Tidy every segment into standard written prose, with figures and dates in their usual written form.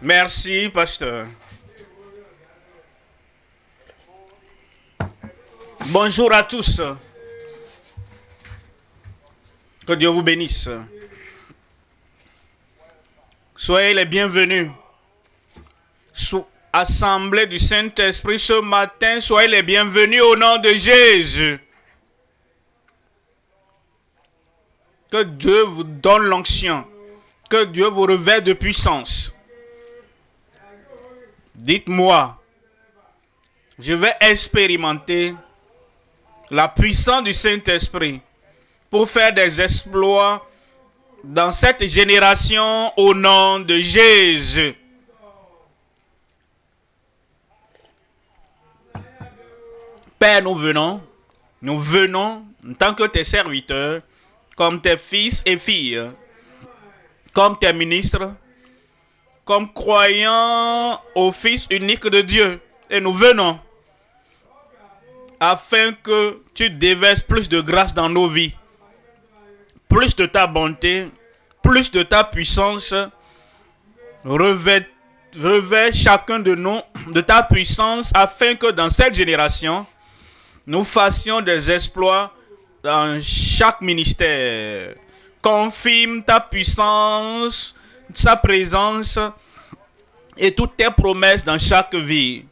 Merci, pasteur. Bonjour à tous. Que Dieu vous bénisse. Soyez les bienvenus. Assemblée du Saint-Esprit ce matin, soyez les bienvenus au nom de Jésus. Que Dieu vous donne l'onction. Que Dieu vous revête de puissance. Dites-moi, je vais expérimenter la puissance du Saint-Esprit pour faire des exploits dans cette génération au nom de Jésus. Père, nous venons en tant que tes serviteurs, comme tes fils et filles, comme tes ministres, comme croyants au Fils unique de Dieu. Et nous venons afin que tu déverses plus de grâce dans nos vies, plus de ta bonté, plus de ta puissance. Revêt chacun de nous de ta puissance afin que dans cette génération, nous fassions des exploits dans chaque ministère. Confirme ta puissance, sa présence et toutes tes promesses dans chaque vie.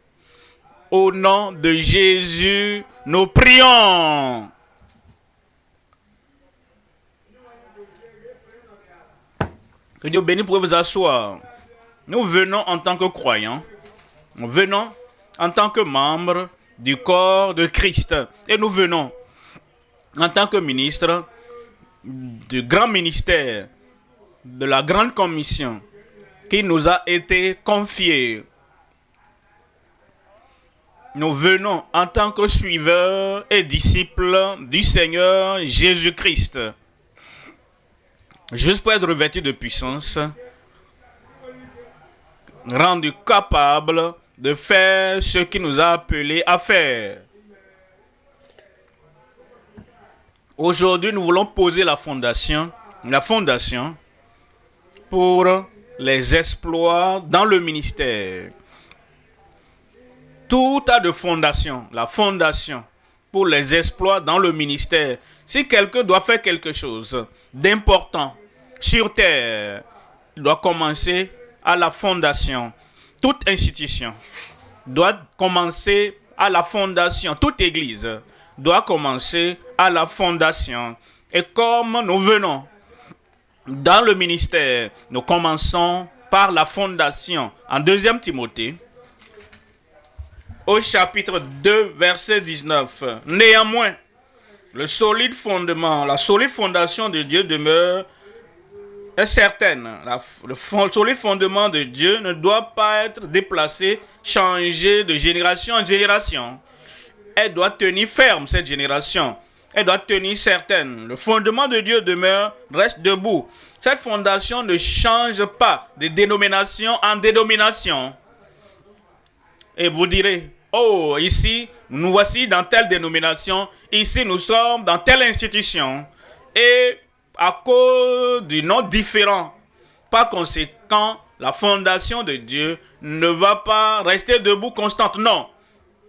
Au nom de Jésus, nous prions. Que Dieu bénisse, pour vous asseoir. Nous venons en tant que croyants. Nous venons en tant que membres du corps de Christ. Et nous venons en tant que ministres du grand ministère de la grande commission qui nous a été confiée. Nous venons en tant que suiveurs et disciples du Seigneur Jésus-Christ. Juste pour être revêtus de puissance, rendu capable de faire ce qu'il nous a appelés à faire. Aujourd'hui, nous voulons poser la fondation pour les exploits dans le ministère. Tout a de fondation, la fondation pour les exploits dans le ministère. Si quelqu'un doit faire quelque chose d'important sur terre, il doit commencer à la fondation. Toute institution doit commencer à la fondation. Toute église doit commencer à la fondation. Et comme nous venons dans le ministère, nous commençons par la fondation. En 2 Timothée, au chapitre 2, verset 19. Néanmoins, la solide fondation de Dieu demeure est certaine. Le solide fondement de Dieu ne doit pas être déplacé, changé de génération en génération. Elle doit tenir ferme, cette génération. Elle doit tenir certaine. Le fondement de Dieu demeure, reste debout. Cette fondation ne change pas de dénomination en dénomination. Et vous direz, oh, ici, nous voici dans telle dénomination. Ici, nous sommes dans telle institution. Et à cause du nom différent, par conséquent, la fondation de Dieu ne va pas rester debout constante. Non.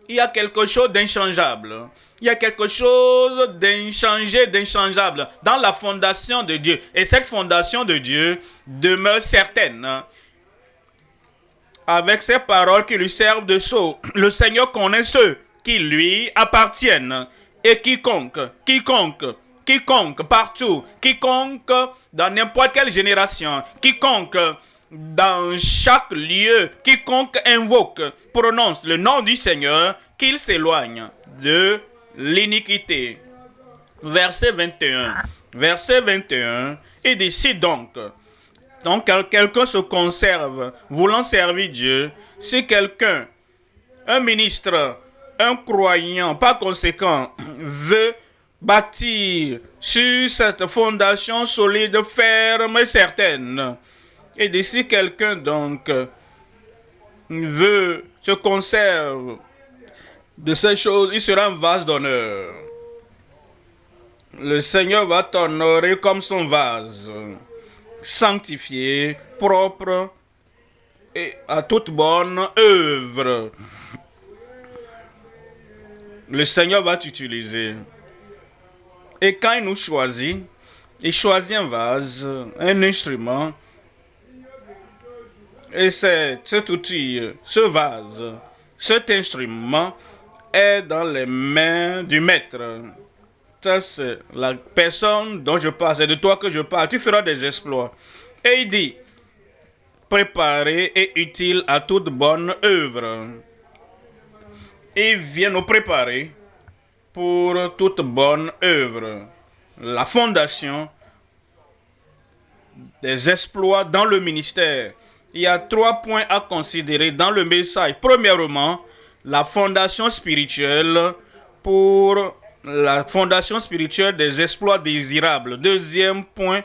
Il y a quelque chose d'inchangeable. Il y a quelque chose d'inchangé, d'inchangeable dans la fondation de Dieu. Et cette fondation de Dieu demeure certaine. Avec ces paroles qui lui servent de sceau, le Seigneur connaît ceux qui lui appartiennent. Et quiconque, partout, quiconque dans n'importe quelle génération, quiconque dans chaque lieu, quiconque invoque, prononce le nom du Seigneur, qu'il s'éloigne de l'iniquité. Verset 21. Verset 21. Il dit, si donc quelqu'un se conserve voulant servir Dieu, si quelqu'un, un ministre, un croyant, par conséquent, veut bâtir sur cette fondation solide, ferme et certaine, et d'ici quelqu'un donc veut se conserve de ces choses, il sera un vase d'honneur. Le Seigneur va t'honorer comme son vase, sanctifié, propre et à toute bonne œuvre. Le Seigneur va t'utiliser. Et quand il nous choisit, il choisit un vase, un instrument. Et cet outil, ce vase, cet instrument est dans les mains du maître. Ça, c'est la personne dont je parle, c'est de toi que je parle. Tu feras des exploits. Et il dit, préparé et utile à toute bonne œuvre. Il vient nous préparer pour toute bonne œuvre. La fondation des exploits dans le ministère. Il y a 3 points à considérer dans le message. Premièrement, la fondation spirituelle pour la fondation spirituelle des exploits désirables. Deuxième point,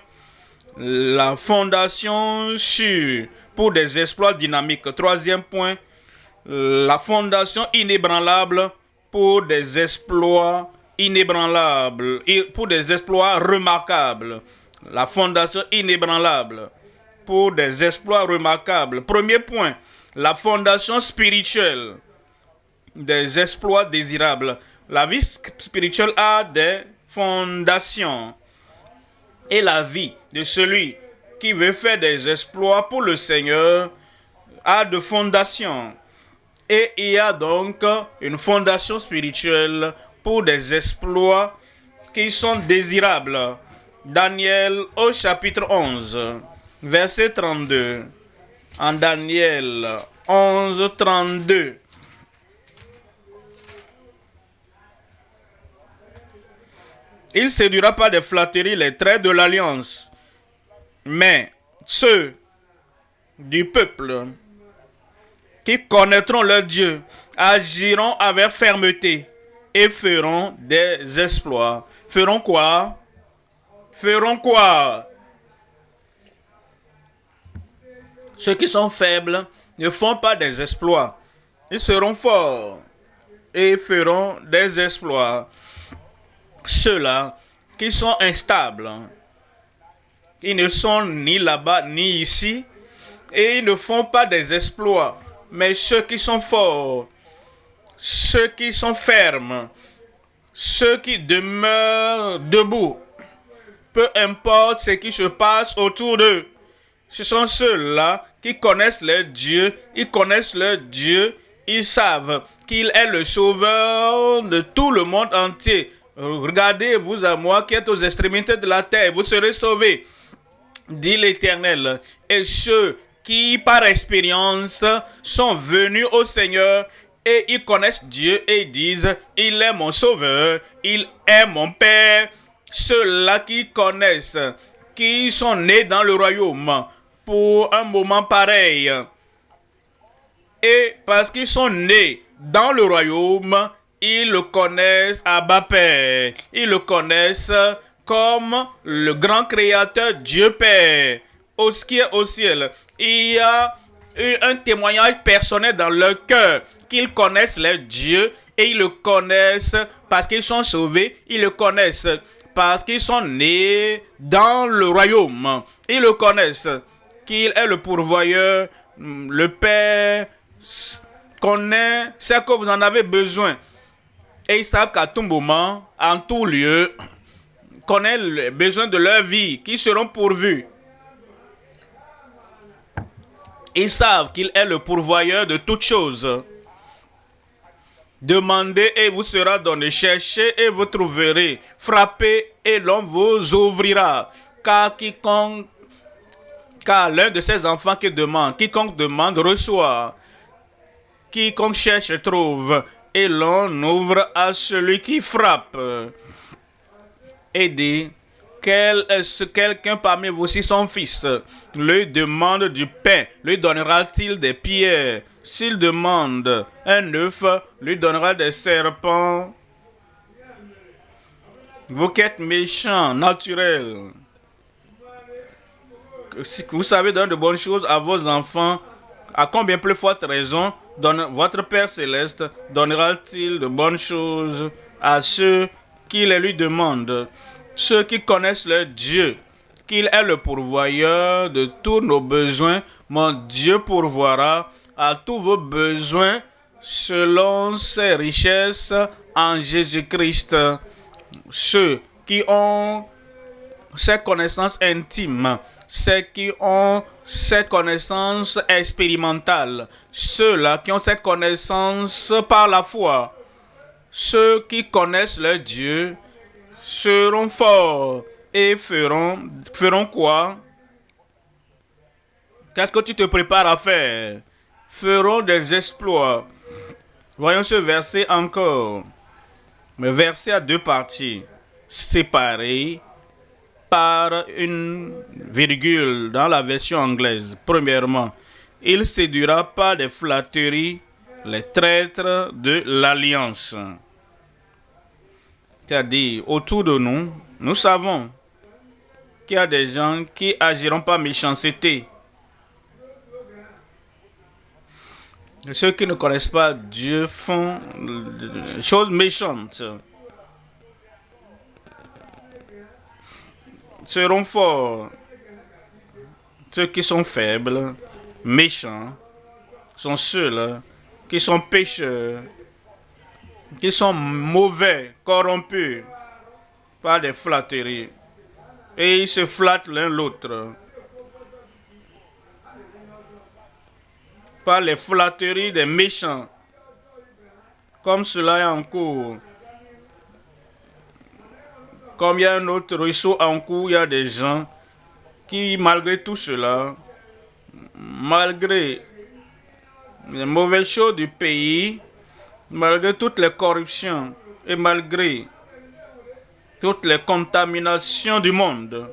la fondation sûre pour des exploits dynamiques. Troisième point, la fondation inébranlable pour des exploits inébranlables, pour des exploits remarquables. La fondation inébranlable pour des exploits remarquables. Premier point, la fondation spirituelle des exploits désirables. La vie spirituelle a des fondations. Et la vie de celui qui veut faire des exploits pour le Seigneur a de fondations. Et il y a donc une fondation spirituelle pour des exploits qui sont désirables. Daniel au chapitre 11, verset 32. En Daniel 11, 32. Il séduira pas des flatteries les traits de l'alliance, mais ceux du peuple qui connaîtront leur Dieu agiront avec fermeté et feront des exploits. Feront quoi? Feront quoi? Ceux qui sont faibles ne font pas des exploits. Ils seront forts et feront des exploits. Ceux-là qui sont instables, ils ne sont ni là-bas ni ici et ils ne font pas des exploits. Mais ceux qui sont forts, ceux qui sont fermes, ceux qui demeurent debout, peu importe ce qui se passe autour d'eux, ce sont ceux-là qui connaissent leur Dieu, ils connaissent leur Dieu, ils savent qu'il est le sauveur de tout le monde entier. Regardez, vous à moi qui êtes aux extrémités de la terre, vous serez sauvés, dit l'Éternel. Et ceux qui, par expérience, sont venus au Seigneur et ils connaissent Dieu et ils disent, il est mon sauveur, il est mon Père. Ceux-là qui connaissent, qui sont nés dans le royaume pour un moment pareil. Et parce qu'ils sont nés dans le royaume, ils le connaissent Abba Père. Ils le connaissent comme le grand créateur Dieu Père. Ce qui est au ciel, il y a eu un témoignage personnel dans leur cœur qu'ils connaissent leur Dieu et ils le connaissent parce qu'ils sont sauvés. Ils le connaissent parce qu'ils sont nés dans le royaume. Ils le connaissent qu'il est le pourvoyeur, le Père connaît ce que vous en avez besoin. Et ils savent qu'à tout moment, en tout lieu, connaît les besoins de leur vie qui seront pourvus. Ils savent qu'il est le pourvoyeur de toutes choses. Demandez et vous sera donné. Cherchez et vous trouverez. Frappez et l'on vous ouvrira. Car l'un de ces enfants qui demande, quiconque demande reçoit. Quiconque cherche trouve. Et l'on ouvre à celui qui frappe. Et dit, quelqu'un parmi vous, si son fils lui demande du pain, lui donnera-t-il des pierres? S'il demande un œuf, lui donnera des serpents. Vous qui êtes méchants, naturels, si vous savez donner de bonnes choses à vos enfants, à combien plus forte raison votre Père Céleste donnera-t-il de bonnes choses à ceux qui les lui demandent? Ceux qui connaissent leur Dieu, qu'il est le pourvoyeur de tous nos besoins. Mon Dieu pourvoira à tous vos besoins selon ses richesses en Jésus-Christ. Ceux qui ont ces connaissances intimes, ceux qui ont cette connaissance expérimentale, ceux-là qui ont cette connaissance par la foi, ceux qui connaissent leur Dieu seront forts et feront quoi? Qu'est-ce que tu te prépares à faire? Feront des exploits. Voyons ce verset encore. Le verset a deux parties, séparées par une virgule dans la version anglaise. Premièrement, il séduira par des flatteries les traîtres de l'alliance. C'est-à-dire, autour de nous, nous savons qu'il y a des gens qui agiront par méchanceté. Ceux qui ne connaissent pas Dieu font des choses méchantes. Seront forts. Ceux qui sont faibles, méchants, sont ceux-là qui sont pécheurs, qui sont mauvais, corrompus par des flatteries. Et ils se flattent l'un l'autre par les flatteries des méchants. Comme cela est en cours. Comme il y a un autre ruisseau en cours, il y a des gens qui, malgré tout cela, malgré les mauvaises choses du pays, malgré toutes les corruptions et malgré toutes les contaminations du monde,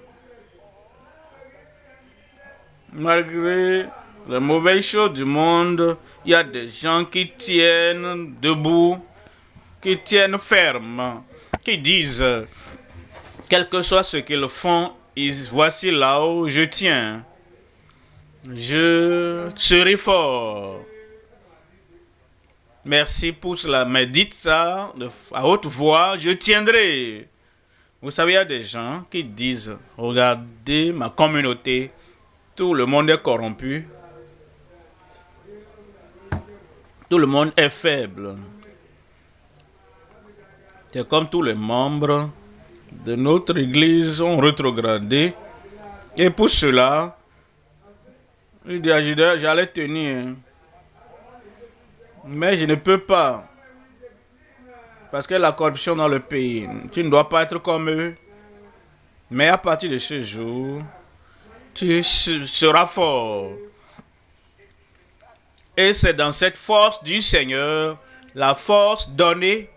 malgré les mauvaises choses du monde, il y a des gens qui tiennent debout, qui tiennent ferme, qui disent, quel que soit ce qu'ils font, voici là où je tiens. Je serai fort. Merci pour cela. Mais dites ça à haute voix, je tiendrai. Vous savez, il y a des gens qui disent, regardez ma communauté, tout le monde est corrompu. Tout le monde est faible. C'est comme tous les membres de notre église ont rétrogradé. Et pour cela, il dit à Judas, j'allais tenir. Mais je ne peux pas. Parce que la corruption dans le pays, tu ne dois pas être comme eux. Mais à partir de ce jour, tu seras fort. Et c'est dans cette force du Seigneur, la force donnée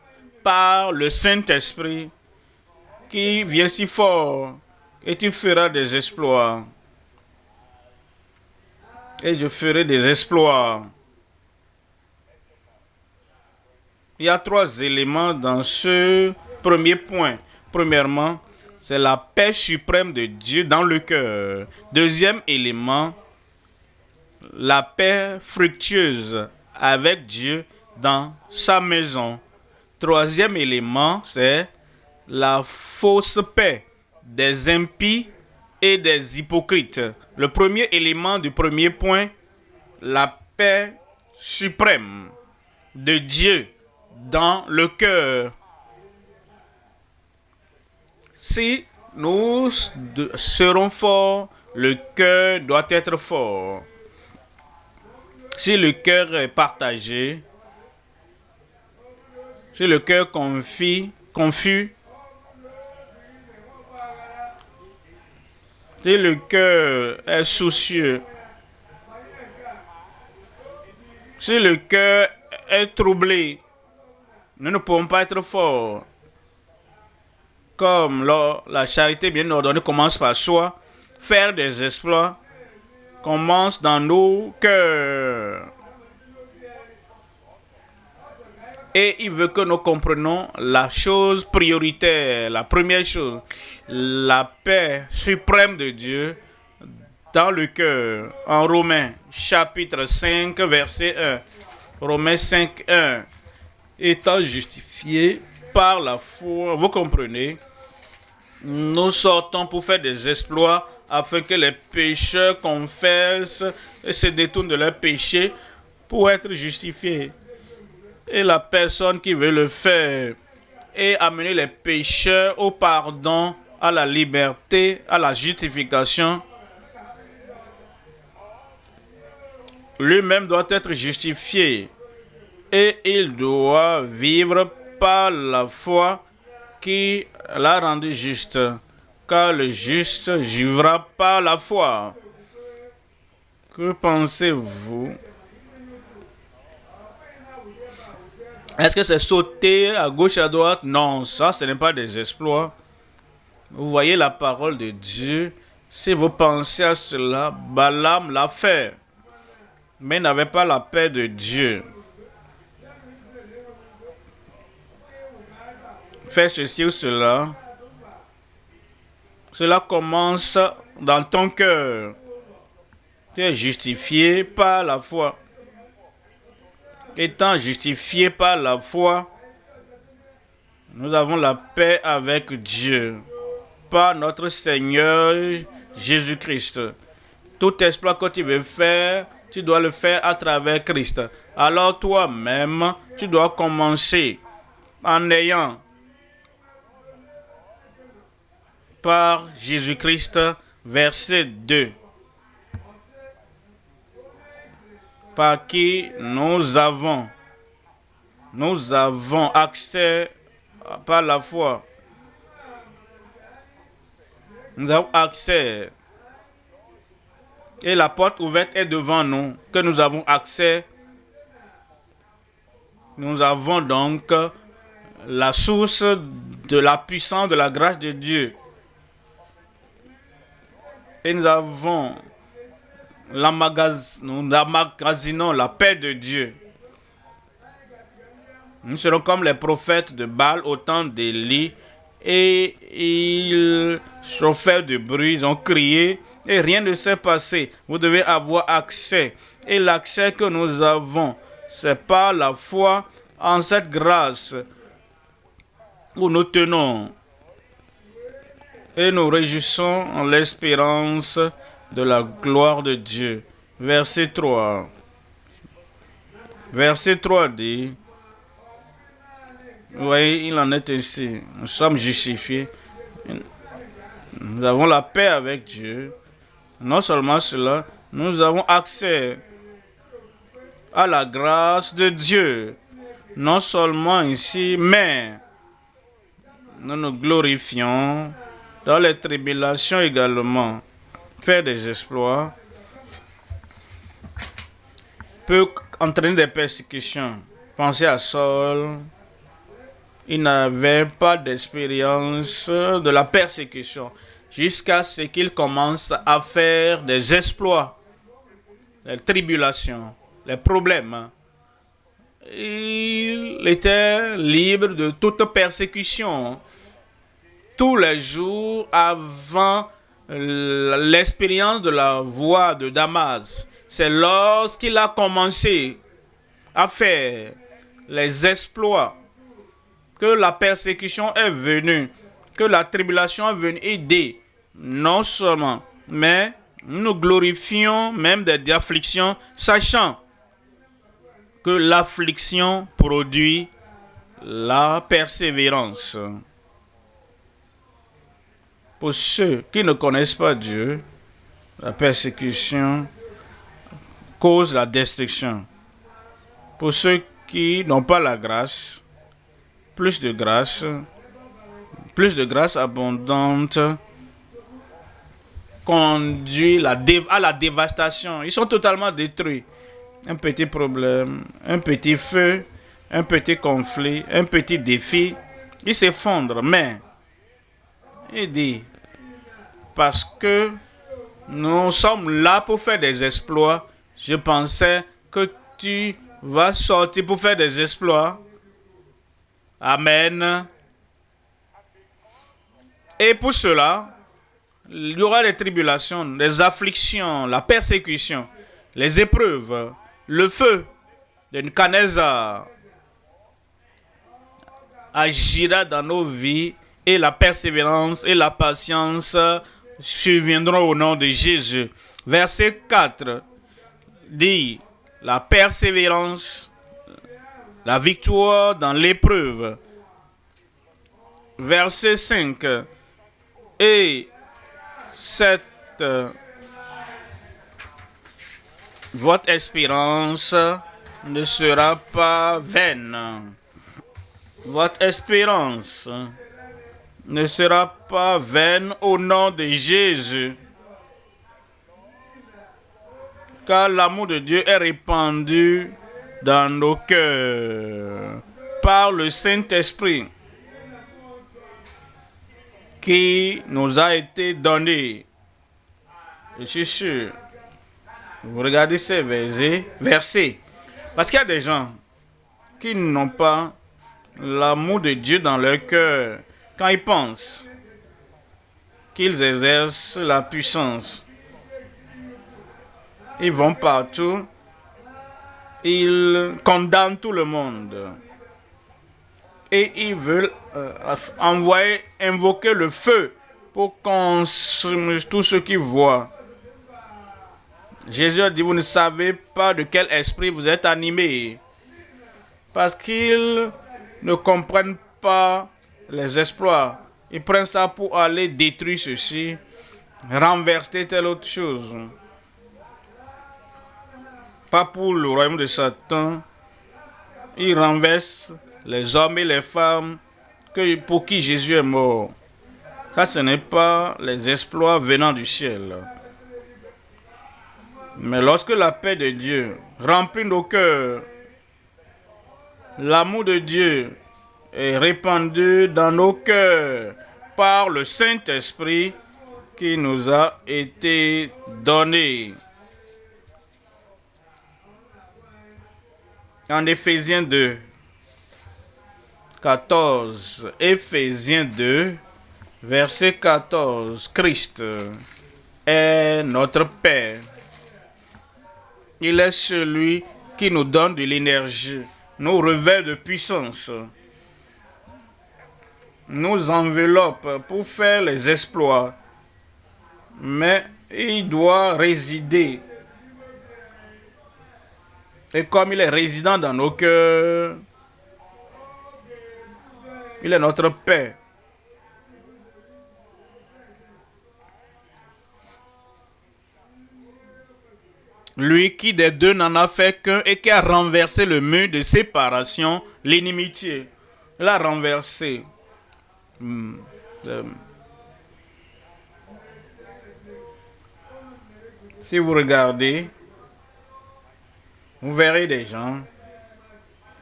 par le Saint-Esprit, qui vient si fort, et tu feras des exploits. Et je ferai des exploits. Il y a trois éléments dans ce premier point. Premièrement, c'est la paix suprême de Dieu dans le cœur. Deuxième élément, la paix fructueuse avec Dieu dans sa maison. Troisième élément, c'est la fausse paix des impies et des hypocrites. Le premier élément du premier point, la paix suprême de Dieu dans le cœur. Si nous serons forts, le cœur doit être fort. Si le cœur est partagé, si le cœur confus, si le cœur est soucieux, si le cœur est troublé, nous ne pouvons pas être forts. Comme la charité bien ordonnée commence par soi, faire des exploits commence dans nos cœurs. Et il veut que nous comprenions la chose prioritaire, la première chose, la paix suprême de Dieu dans le cœur. En Romains, chapitre 5, verset 1. Romains 5, 1. Étant justifié par la foi, vous comprenez, Nous sortons pour faire des exploits afin que les pécheurs confessent et se détournent de leurs péchés pour être justifiés. Et la personne qui veut le faire et amener les pécheurs au pardon, à la liberté, à la justification, lui-même doit être justifié et il doit vivre par la foi qui l'a rendu juste, car le juste vivra par la foi. Que pensez-vous? Est-ce que c'est sauter à gauche, à droite? Non, ça, ce n'est pas des exploits. Vous voyez la parole de Dieu. Si vous pensez à cela, Balaam l'a fait, mais il n'avait pas la paix de Dieu. Fais ceci ou cela. Cela commence dans ton cœur. Tu es justifié par la foi. Étant justifié par la foi, nous avons la paix avec Dieu, par notre Seigneur Jésus-Christ. Tout exploit que tu veux faire, tu dois le faire à travers Christ. Alors toi-même, tu dois commencer en ayant par Jésus-Christ, verset 2, par qui nous avons accès par la foi. Nous avons accès. Et la porte ouverte est devant nous, que nous avons accès. Nous avons donc la source de la puissance de la grâce de Dieu. Et nous emmagasinons la paix de Dieu. Nous serons comme les prophètes de Baal au temps d'Élie, et ils ont fait du bruit, ils ont crié, et rien ne s'est passé. Vous devez avoir accès. Et l'accès que nous avons, c'est par la foi en cette grâce où nous tenons. Et nous réjouissons en l'espérance de la gloire de Dieu. Verset 3. Verset 3 dit, vous voyez, il en est ainsi. Nous sommes justifiés. Nous avons la paix avec Dieu. Non seulement cela, nous avons accès à la grâce de Dieu. Non seulement ici, mais nous nous glorifions dans les tribulations également. Faire des exploits peut entraîner des persécutions. Pensez à Saul. Il n'avait pas d'expérience de la persécution jusqu'à ce qu'il commence à faire des exploits, les tribulations, les problèmes. Il était libre de toute persécution. Tous les jours avant l'expérience de la voie de Damas, c'est lorsqu'il a commencé à faire les exploits que la persécution est venue, que la tribulation est venue aider, non seulement, mais nous glorifions même des afflictions, sachant que l'affliction produit la persévérance. Pour ceux qui ne connaissent pas Dieu, la persécution cause la destruction. Pour ceux qui n'ont pas la grâce, plus de grâce abondante conduit à la dévastation. Ils sont totalement détruits. Un petit problème, un petit feu, un petit conflit, un petit défi, ils s'effondrent. Mais, il dit, parce que nous sommes là pour faire des exploits, je pensais que tu vas sortir pour faire des exploits. Amen. Et pour cela, il y aura des tribulations, des afflictions, la persécution, les épreuves, le feu de Nebuchadnezzar agira dans nos vies et la persévérance et la patience surviendront au nom de Jésus. Verset 4 dit la persévérance, la victoire dans l'épreuve. Verset 5 et cette votre espérance ne sera pas vaine. Votre espérance ne sera pas vaine au nom de Jésus. Car l'amour de Dieu est répandu dans nos cœurs par le Saint-Esprit qui nous a été donné. Je suis sûr. Vous regardez ces versets. Parce qu'il y a des gens qui n'ont pas l'amour de Dieu dans leur cœur quand ils pensent qu'ils exercent la puissance. Ils vont partout. Ils condamnent tout le monde. Et ils veulent invoquer le feu pour consumer tout ce qu'ils voient. Jésus a dit, vous ne savez pas de quel esprit vous êtes animés. Parce qu'ils ne comprennent pas les exploits. Ils prennent ça pour aller détruire ceci, renverser telle autre chose. Pas pour le royaume de Satan. Ils renversent les hommes et les femmes pour qui Jésus est mort. Ça, ce n'est pas les exploits venant du ciel. Mais lorsque la paix de Dieu remplit nos cœurs, l'amour de Dieu est répandu dans nos cœurs par le Saint-Esprit qui nous a été donné. En Éphésiens 2, 14, Éphésiens 2, verset 14, Christ est notre Père. Il est celui qui nous donne de l'énergie, nous revêt de puissance, nous enveloppe pour faire les exploits. Mais il doit résider. Et comme il est résident dans nos cœurs, il est notre Père. Lui qui des deux n'en a fait qu'un et qui a renversé le mur de séparation, l'inimitié. Il a renversé. Si vous regardez, vous verrez des gens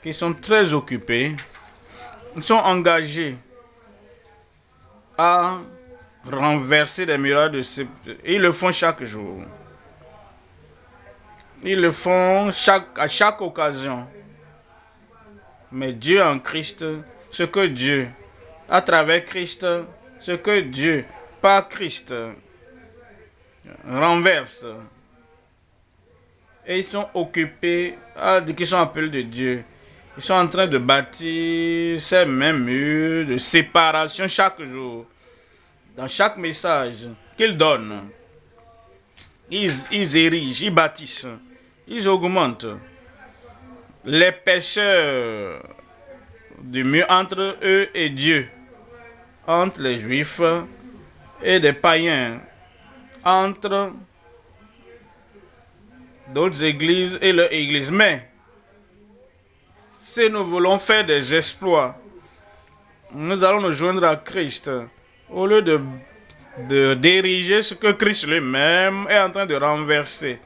qui sont très occupés. Ils sont engagés à renverser des murailles de séparation. Ils le font chaque jour. Ils le font à chaque occasion. Mais Dieu en Christ, ce que Dieu, à travers Christ, ce que Dieu, par Christ, renverse. Et ils sont occupés, qui sont appelés de Dieu. Ils sont en train de bâtir ces mêmes murs de séparation chaque jour. Dans chaque message qu'ils donnent, ils érigent, ils bâtissent. Ils augmentent l'épaisseur du mur entre eux et Dieu, entre les Juifs et des païens, entre d'autres églises et leur église. Mais si nous voulons faire des exploits, nous allons nous joindre à Christ au lieu de diriger ce que Christ lui-même est en train de renverser.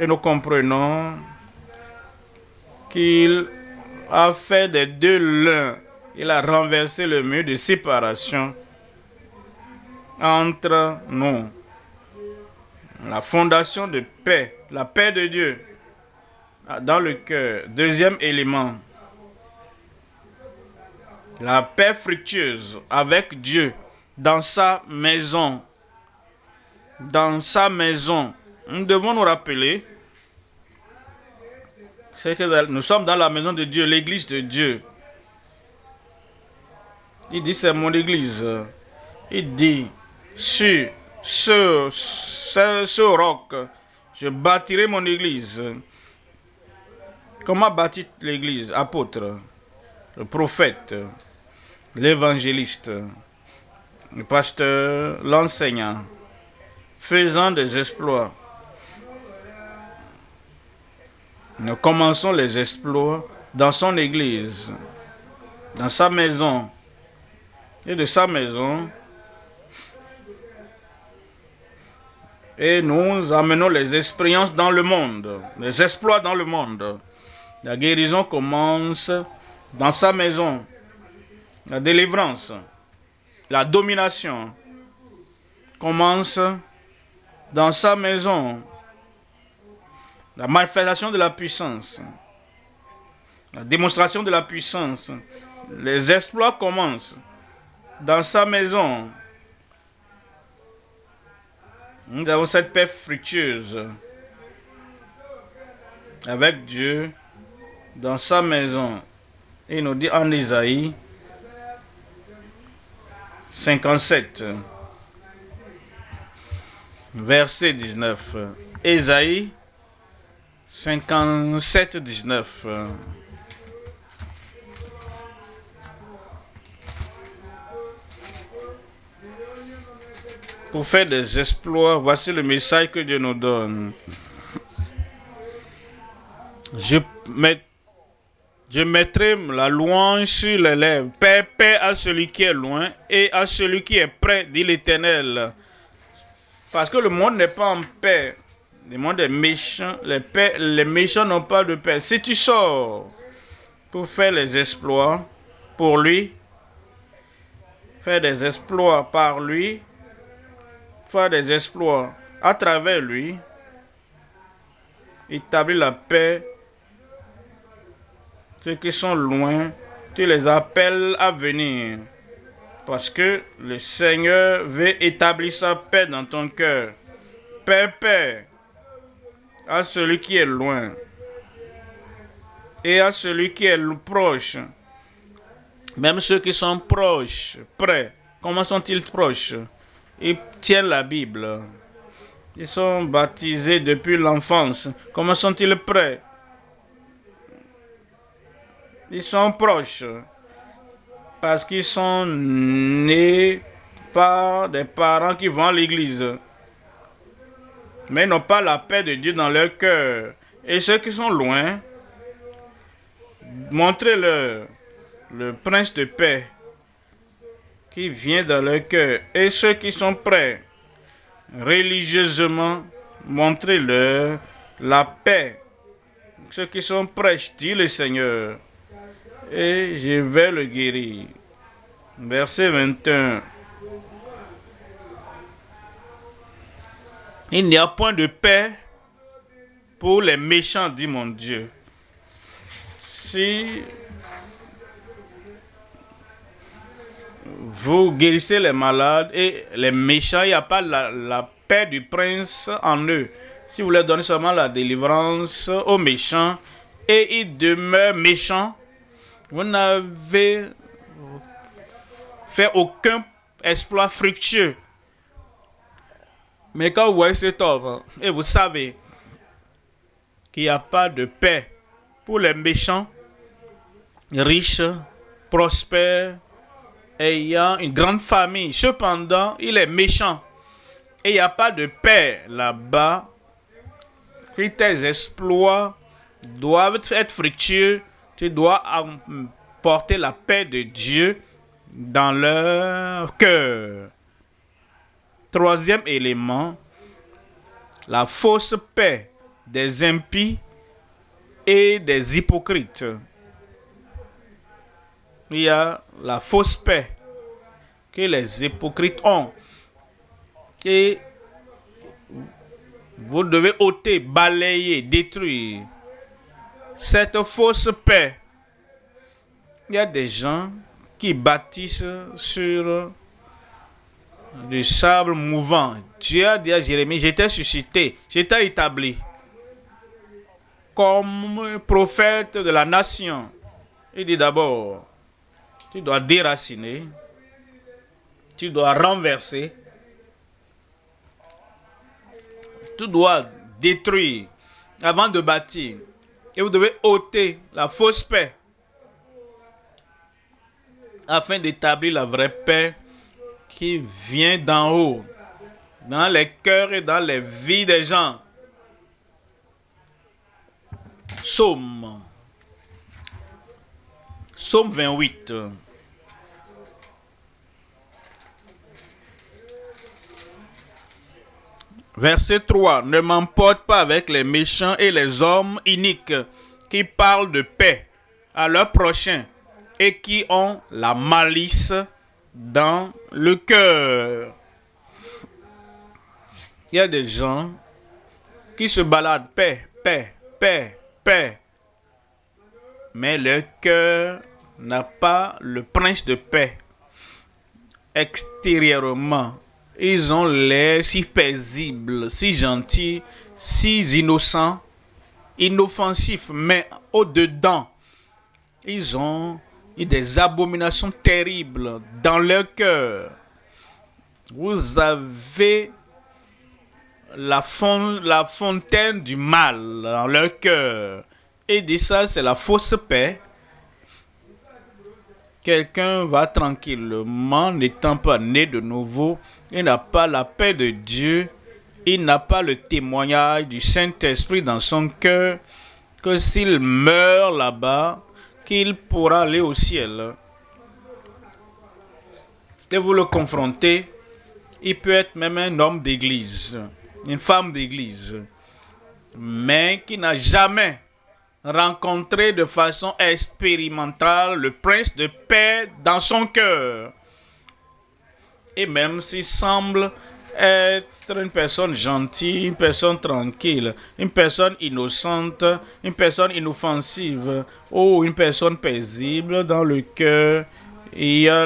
Et nous comprenons qu'il a fait des deux l'un. Il a renversé le mur de séparation entre nous. La fondation de paix, la paix de Dieu dans le cœur. Deuxième élément, la paix fructueuse avec Dieu dans sa maison. Dans sa maison. Nous devons nous rappeler c'est que nous sommes dans la maison de Dieu, l'église de Dieu. Il dit, c'est mon église. Il dit, sur ce roc, je bâtirai mon église. Comment bâtit l'église? Apôtre, le prophète, l'évangéliste, le pasteur, l'enseignant, faisant des exploits. Nous commençons les exploits dans son église, dans sa maison. Et de sa maison, et nous amenons les expériences dans le monde, les exploits dans le monde. La guérison commence dans sa maison. La délivrance, la domination commence dans sa maison. La manifestation de la puissance, la démonstration de la puissance, les exploits commencent dans sa maison. Nous avons cette paix fructueuse avec Dieu dans sa maison. Il nous dit en Isaïe 57, verset 19. Isaïe 57, 19. Pour faire des exploits, voici le message que Dieu nous donne. Je mettrai la louange sur les lèvres. Paix, paix à celui qui est loin et à celui qui est près, dit l'Éternel. Parce que le monde n'est pas en paix. Le monde est méchant. Les méchants n'ont pas de paix. Si tu sors pour faire les exploits pour lui, faire des exploits par lui, faire des exploits à travers lui, établir la paix. Ceux qui sont loin, tu les appelles à venir. Parce que le Seigneur veut établir sa paix dans ton cœur. Paix, paix à celui qui est loin et à celui qui est proche. Même ceux qui sont proches, près. Comment sont-ils proches? Ils tiennent la Bible. Ils sont baptisés depuis l'enfance. Comment sont-ils près? Ils sont proches parce qu'ils sont nés par des parents qui vont à l'église. Mais ils n'ont pas la paix de Dieu dans leur cœur. Et ceux qui sont loin, montrez-leur le prince de paix qui vient dans leur cœur. Et ceux qui sont prêts, religieusement, montrez-leur la paix. Ceux qui sont prêts, dit le Seigneur, et je vais le guérir. Verset 21. Il n'y a point de paix pour les méchants, dit mon Dieu. Si vous guérissez les malades et les méchants, il n'y a pas la paix du prince en eux. Si vous leur donnez seulement la délivrance aux méchants et ils demeurent méchants, vous n'avez fait aucun exploit fructueux. Mais quand vous voyez cet homme et vous savez qu'il n'y a pas de paix pour les méchants, riches, prospères, ayant une grande famille, cependant il est méchant et il n'y a pas de paix là-bas, que tes exploits doivent être fructueux. Tu dois apporter la paix de Dieu dans leur cœur. Troisième élément, la fausse paix des impies et des hypocrites. Il y a la fausse paix que les hypocrites ont. Et vous devez ôter, balayer, détruire cette fausse paix. Il y a des gens qui bâtissent sur du sable mouvant. Dieu a dit à Jérémie, j'étais suscité, j'étais établi comme prophète de la nation. Il dit d'abord, tu dois déraciner, Tu dois renverser. Tu dois détruire avant de bâtir. Et vous devez ôter la fausse paix afin d'établir la vraie paix qui vient d'en haut, dans les cœurs et dans les vies des gens. Psaume 28. Verset 3. Ne m'emporte pas avec les méchants et les hommes iniques qui parlent de paix à leur prochain et qui ont la malice dans le cœur. Il y a des gens qui se baladent paix, paix, paix, paix. Mais leur cœur n'a pas le prince de paix. Extérieurement, ils ont l'air si paisibles, si gentils, si innocents, inoffensifs, mais au-dedans, ils ont des abominations terribles dans leur cœur. Vous avez la fontaine du mal dans leur cœur. Et dit ça, c'est la fausse paix. Quelqu'un va tranquillement, n'étant pas né de nouveau, il n'a pas la paix de Dieu, il n'a pas le témoignage du Saint-Esprit dans son cœur, que s'il meurt là-bas, qu'il pourra aller au ciel. Et vous le confrontez, il peut être même un homme d'église, une femme d'église, mais qui n'a jamais rencontré de façon expérimentale le prince de paix dans son cœur. Et même s'il semble être une personne gentille, une personne tranquille, une personne innocente, une personne inoffensive ou une personne paisible, dans le cœur, il y a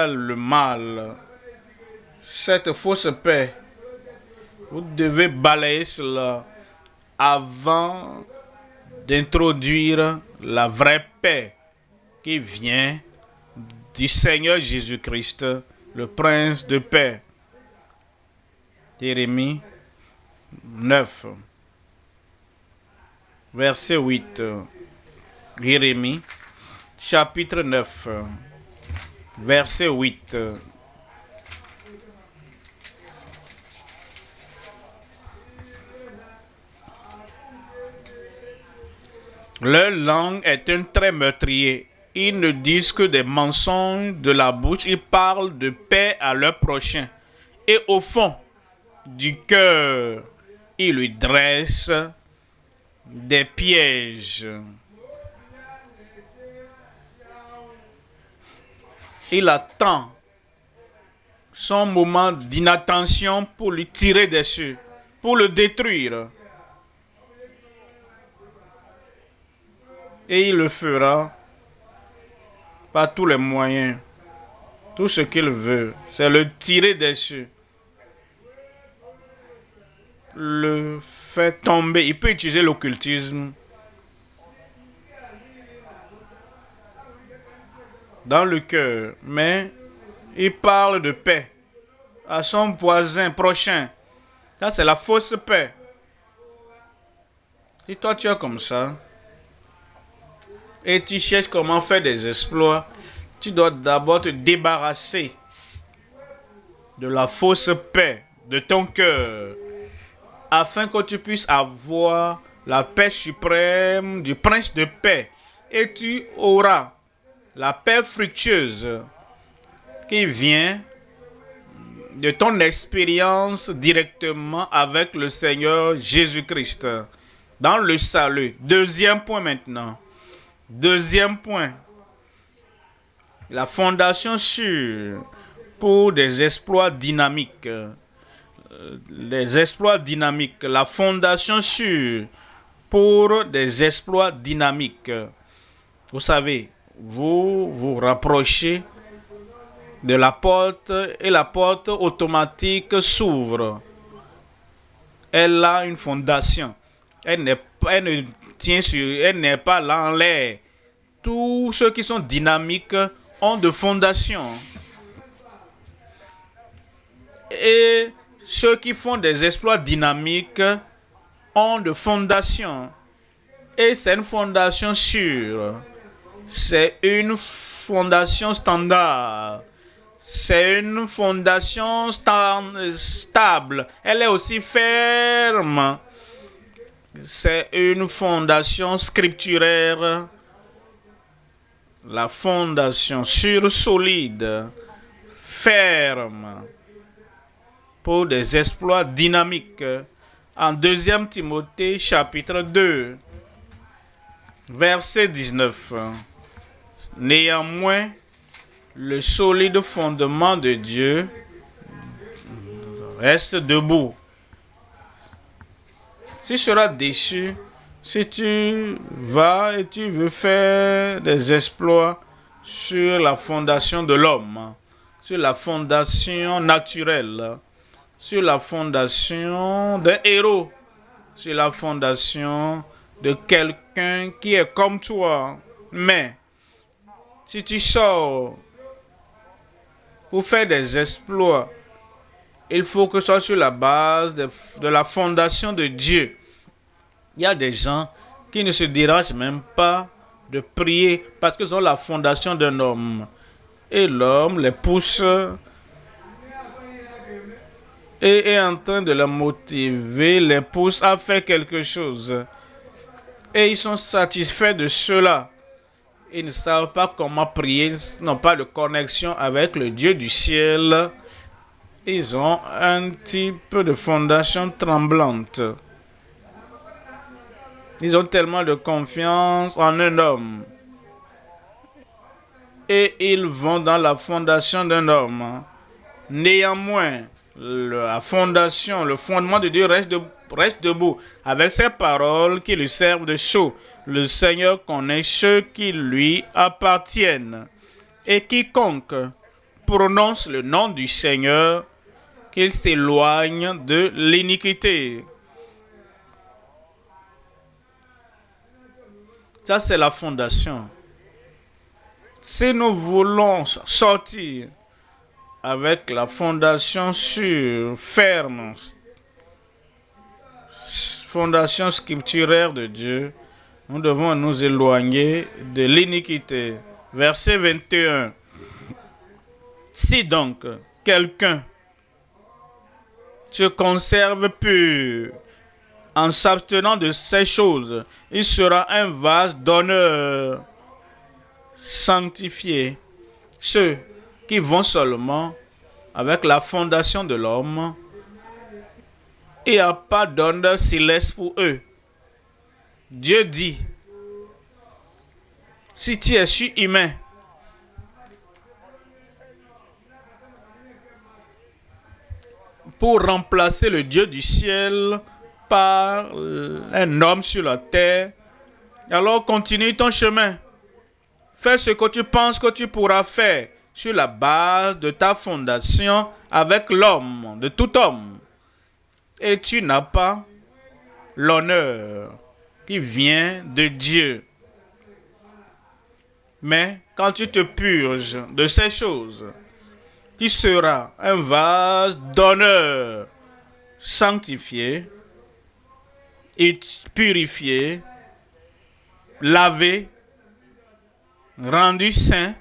le mal. Cette fausse paix, vous devez balayer cela avant d'introduire la vraie paix qui vient du Seigneur Jésus-Christ, le Prince de paix. Jérémie 9, verset 8. Jérémie, chapitre 9, verset 8. Leur langue est un trait meurtrier. Ils ne disent que des mensonges de la bouche. Ils parlent de paix à leur prochain. Et au fond du cœur, ils lui dressent des pièges. Il attend son moment d'inattention pour lui tirer dessus, pour le détruire. Et il le fera par tous les moyens. Tout ce qu'il veut, c'est le tirer dessus. Le faire tomber. Il peut utiliser l'occultisme dans le cœur, mais il parle de paix à son voisin prochain. Ça, c'est la fausse paix. Si toi, tu es comme ça, et tu cherches comment faire des exploits, tu dois d'abord te débarrasser de la fausse paix de ton cœur, afin que tu puisses avoir la paix suprême du prince de paix. Et tu auras la paix fructueuse qui vient de ton expérience directement avec le Seigneur Jésus-Christ dans le salut. Deuxième point maintenant. Deuxième point, la fondation sûre pour des exploits dynamiques. Les exploits dynamiques, la fondation sûre pour des exploits dynamiques. Vous savez, vous vous rapprochez de la porte et la porte automatique s'ouvre. Elle a une fondation. Elle ne tient sur, elle n'est pas là en l'air. Tous ceux qui sont dynamiques ont de fondations. Et ceux qui font des exploits dynamiques ont de fondations. Et c'est une fondation sûre. C'est une fondation standard. C'est une fondation stable. Elle est aussi ferme. C'est une fondation scripturaire. La fondation sûre, solide, ferme, pour des exploits dynamiques. En 2 Timothée, chapitre 2, verset 19. Néanmoins, le solide fondement de Dieu reste debout. Tu seras déçu si tu vas et tu veux faire des exploits sur la fondation de l'homme, sur la fondation naturelle, sur la fondation d'un héros, sur la fondation de quelqu'un qui est comme toi. Mais si tu sors pour faire des exploits, il faut que ce soit sur la base de la fondation de Dieu. Il y a des gens qui ne se dérangent même pas de prier parce qu'ils ont la fondation d'un homme. Et l'homme les pousse et est en train de les motiver, les pousse à faire quelque chose. Et ils sont satisfaits de cela. Ils ne savent pas comment prier, ils n'ont pas de connexion avec le Dieu du ciel. Ils ont un type de fondation tremblante. Ils ont tellement de confiance en un homme. Et ils vont dans la fondation d'un homme. Néanmoins, la fondation, le fondement de Dieu reste debout avec ses paroles qui lui servent de sceau. Le Seigneur connaît ceux qui lui appartiennent. Et quiconque prononce le nom du Seigneur, qu'il s'éloigne de l'iniquité. Ça, c'est la fondation. Si nous voulons sortir avec la fondation sûre, ferme, fondation scripturaire de Dieu, nous devons nous éloigner de l'iniquité. Verset 21. Si donc quelqu'un se conserve pur en s'abstenant de ces choses, il sera un vase d'honneur, sanctifié. Ceux qui vont seulement avec la fondation de l'homme, il n'y a pas d'honneur céleste pour eux. Dieu dit, si tu es surhumain, pour remplacer le Dieu du ciel par un homme sur la terre, alors continue ton chemin. Fais ce que tu penses que tu pourras faire sur la base de ta fondation avec l'homme, de tout homme. Et tu n'as pas l'honneur qui vient de Dieu. Mais quand tu te purges de ces choses, tu seras un vase d'honneur, sanctifié, et purifié, lavé, rendu saint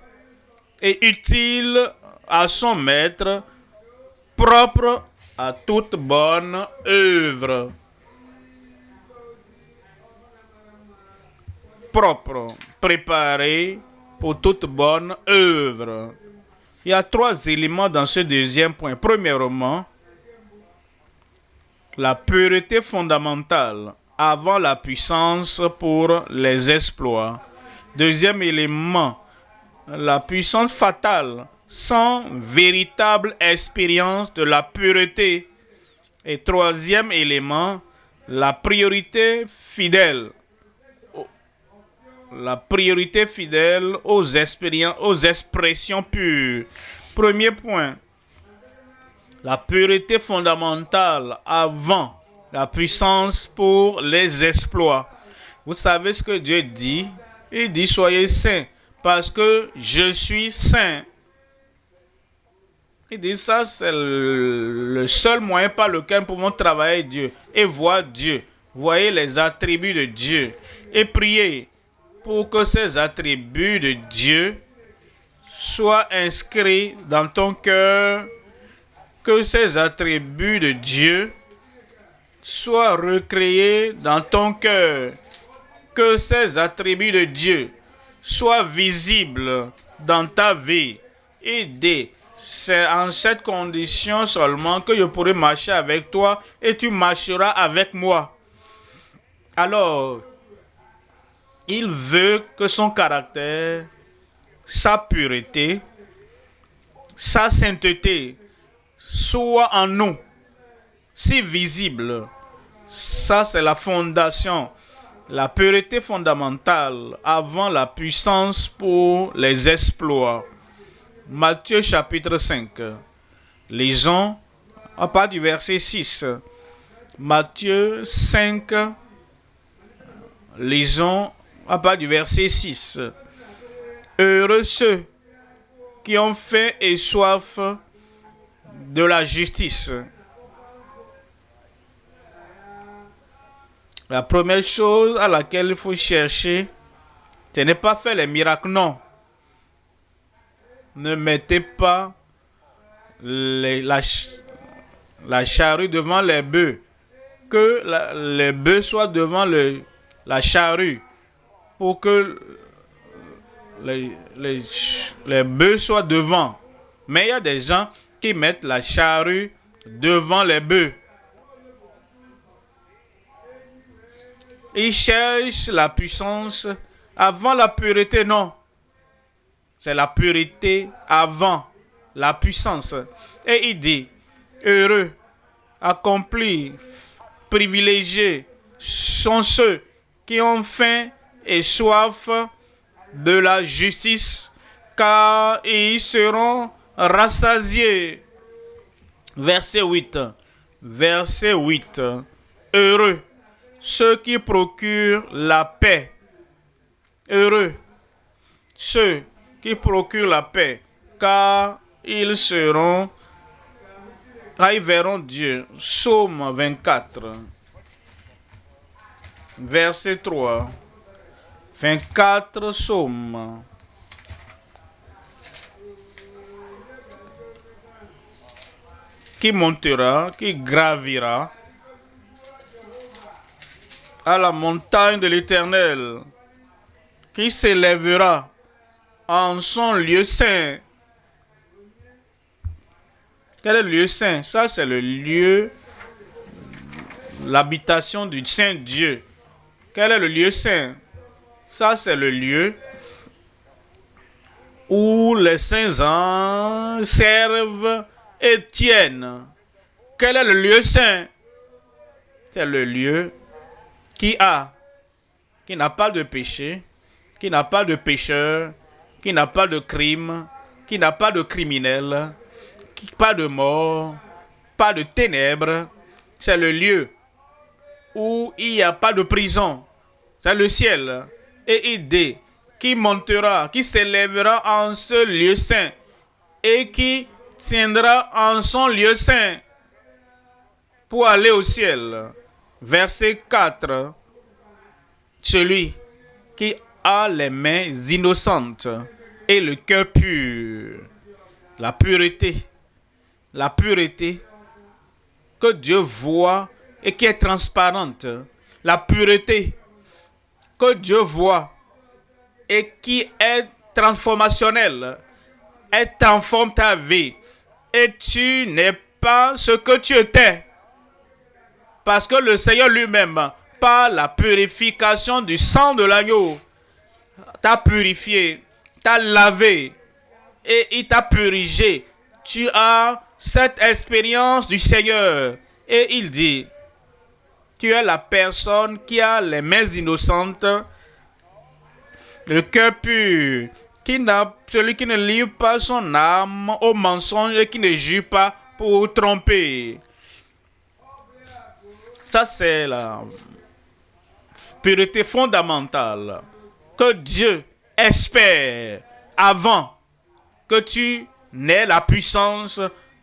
et utile à son maître, propre à toute bonne œuvre. Propre, préparé pour toute bonne œuvre. Il y a 3 éléments dans ce 2e point. Premièrement, la pureté fondamentale avant la puissance pour les exploits. 2e élément, la puissance fatale sans véritable expérience de la pureté. Et 3e élément, la priorité fidèle. La priorité fidèle aux expressions pures. Premier point, la pureté fondamentale avant la puissance pour les exploits. Vous savez ce que Dieu dit? Il dit, soyez saints parce que je suis saint. Il dit ça, c'est le seul moyen par lequel nous pouvons travailler Dieu et voir Dieu. Voyez les attributs de Dieu et prier pour que ces attributs de Dieu soient inscrits dans ton cœur, que ces attributs de Dieu soient recréés dans ton cœur, que ces attributs de Dieu soient visibles dans ta vie. Et c'est en cette condition seulement que je pourrai marcher avec toi et tu marcheras avec moi. Alors, il veut que son caractère, sa pureté, sa sainteté soit en nous, si visible. Ça, c'est la fondation, la pureté fondamentale avant la puissance pour les exploits. Matthieu chapitre 5. Lisons à partir du verset 6. Matthieu 5. Lisons à partir du verset 6. Heureux ceux qui ont faim et soif de la justice. La première chose à laquelle il faut chercher, ce n'est pas faire les miracles, non. Ne mettez pas la charrue devant les bœufs. Que les bœufs soient devant la charrue pour que les bœufs soient devant. Mais il y a des gens qui mettent la charrue devant les bœufs. Ils cherchent la puissance avant la pureté, non. C'est la pureté avant la puissance. Et il dit, heureux, accomplis, privilégiés sont ceux qui ont faim et soif de la justice, car ils seront rassasiés. Verset 8. Verset 8. Heureux ceux qui procurent la paix. Heureux ceux qui procurent la paix, car ils verront Dieu. Psaume 24, verset 3. 24 psaumes. Qui montera, qui gravira à la montagne de l'Éternel, qui s'élèvera en son lieu saint. Quel est le lieu saint? Ça, c'est le lieu, l'habitation du Saint Dieu. Quel est le lieu saint? Ça, c'est le lieu où les saints anges servent et tiennent. Quel est le lieu saint? C'est le lieu qui n'a pas de péché, qui n'a pas de pécheur, qui n'a pas de crime, qui n'a pas de criminel, pas de mort, pas de ténèbres. C'est le lieu où il n'y a pas de prison. C'est le ciel. Et il dit, qui montera, qui s'élèvera en ce lieu saint et qui tiendra en son lieu saint pour aller au ciel. Verset 4. Celui qui a les mains innocentes et le cœur pur. La pureté que Dieu voit et qui est transparente. La pureté que Dieu voit et qui est transformationnelle. Elle transforme ta vie et tu n'es pas ce que tu étais. Parce que le Seigneur lui-même, par la purification du sang de l'agneau, t'a purifié, t'a lavé et il t'a purgé. Tu as cette expérience du Seigneur. Et il dit, tu es la personne qui a les mains innocentes, le cœur pur, celui qui ne livre pas son âme au mensonge et qui ne jure pas pour tromper. Ça, c'est la pureté fondamentale que Dieu espère avant que tu n'aies la puissance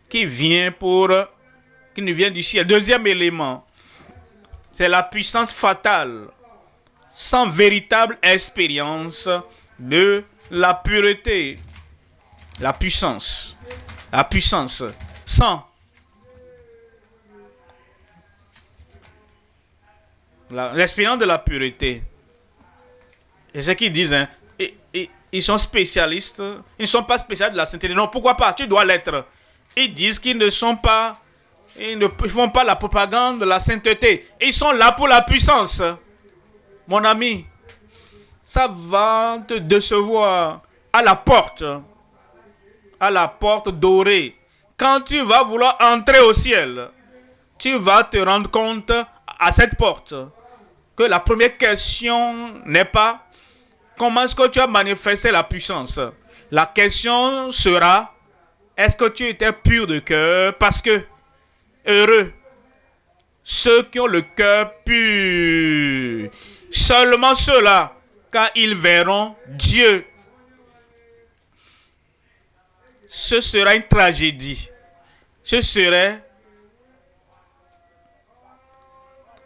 qui nous vient du ciel. Deuxième élément, c'est la puissance fatale, sans véritable expérience de la pureté. La puissance, sans l'expérience de la pureté. Et ce qu'ils disent, hein, ils sont spécialistes, ils ne sont pas spécialistes de la sainteté. Non, pourquoi pas? Tu dois l'être. Ils disent qu'ils ne sont pas, ils ne font pas la propagande de la sainteté. Ils sont là pour la puissance. Mon ami, ça va te décevoir à la porte dorée. Quand tu vas vouloir entrer au ciel, tu vas te rendre compte à cette porte que la première question n'est pas comment est-ce que tu as manifesté la puissance. La question sera, est-ce que tu étais pur de cœur? Parce que heureux ceux qui ont le cœur pur, seulement ceux-là, car ils verront Dieu. Ce sera une tragédie. Ce serait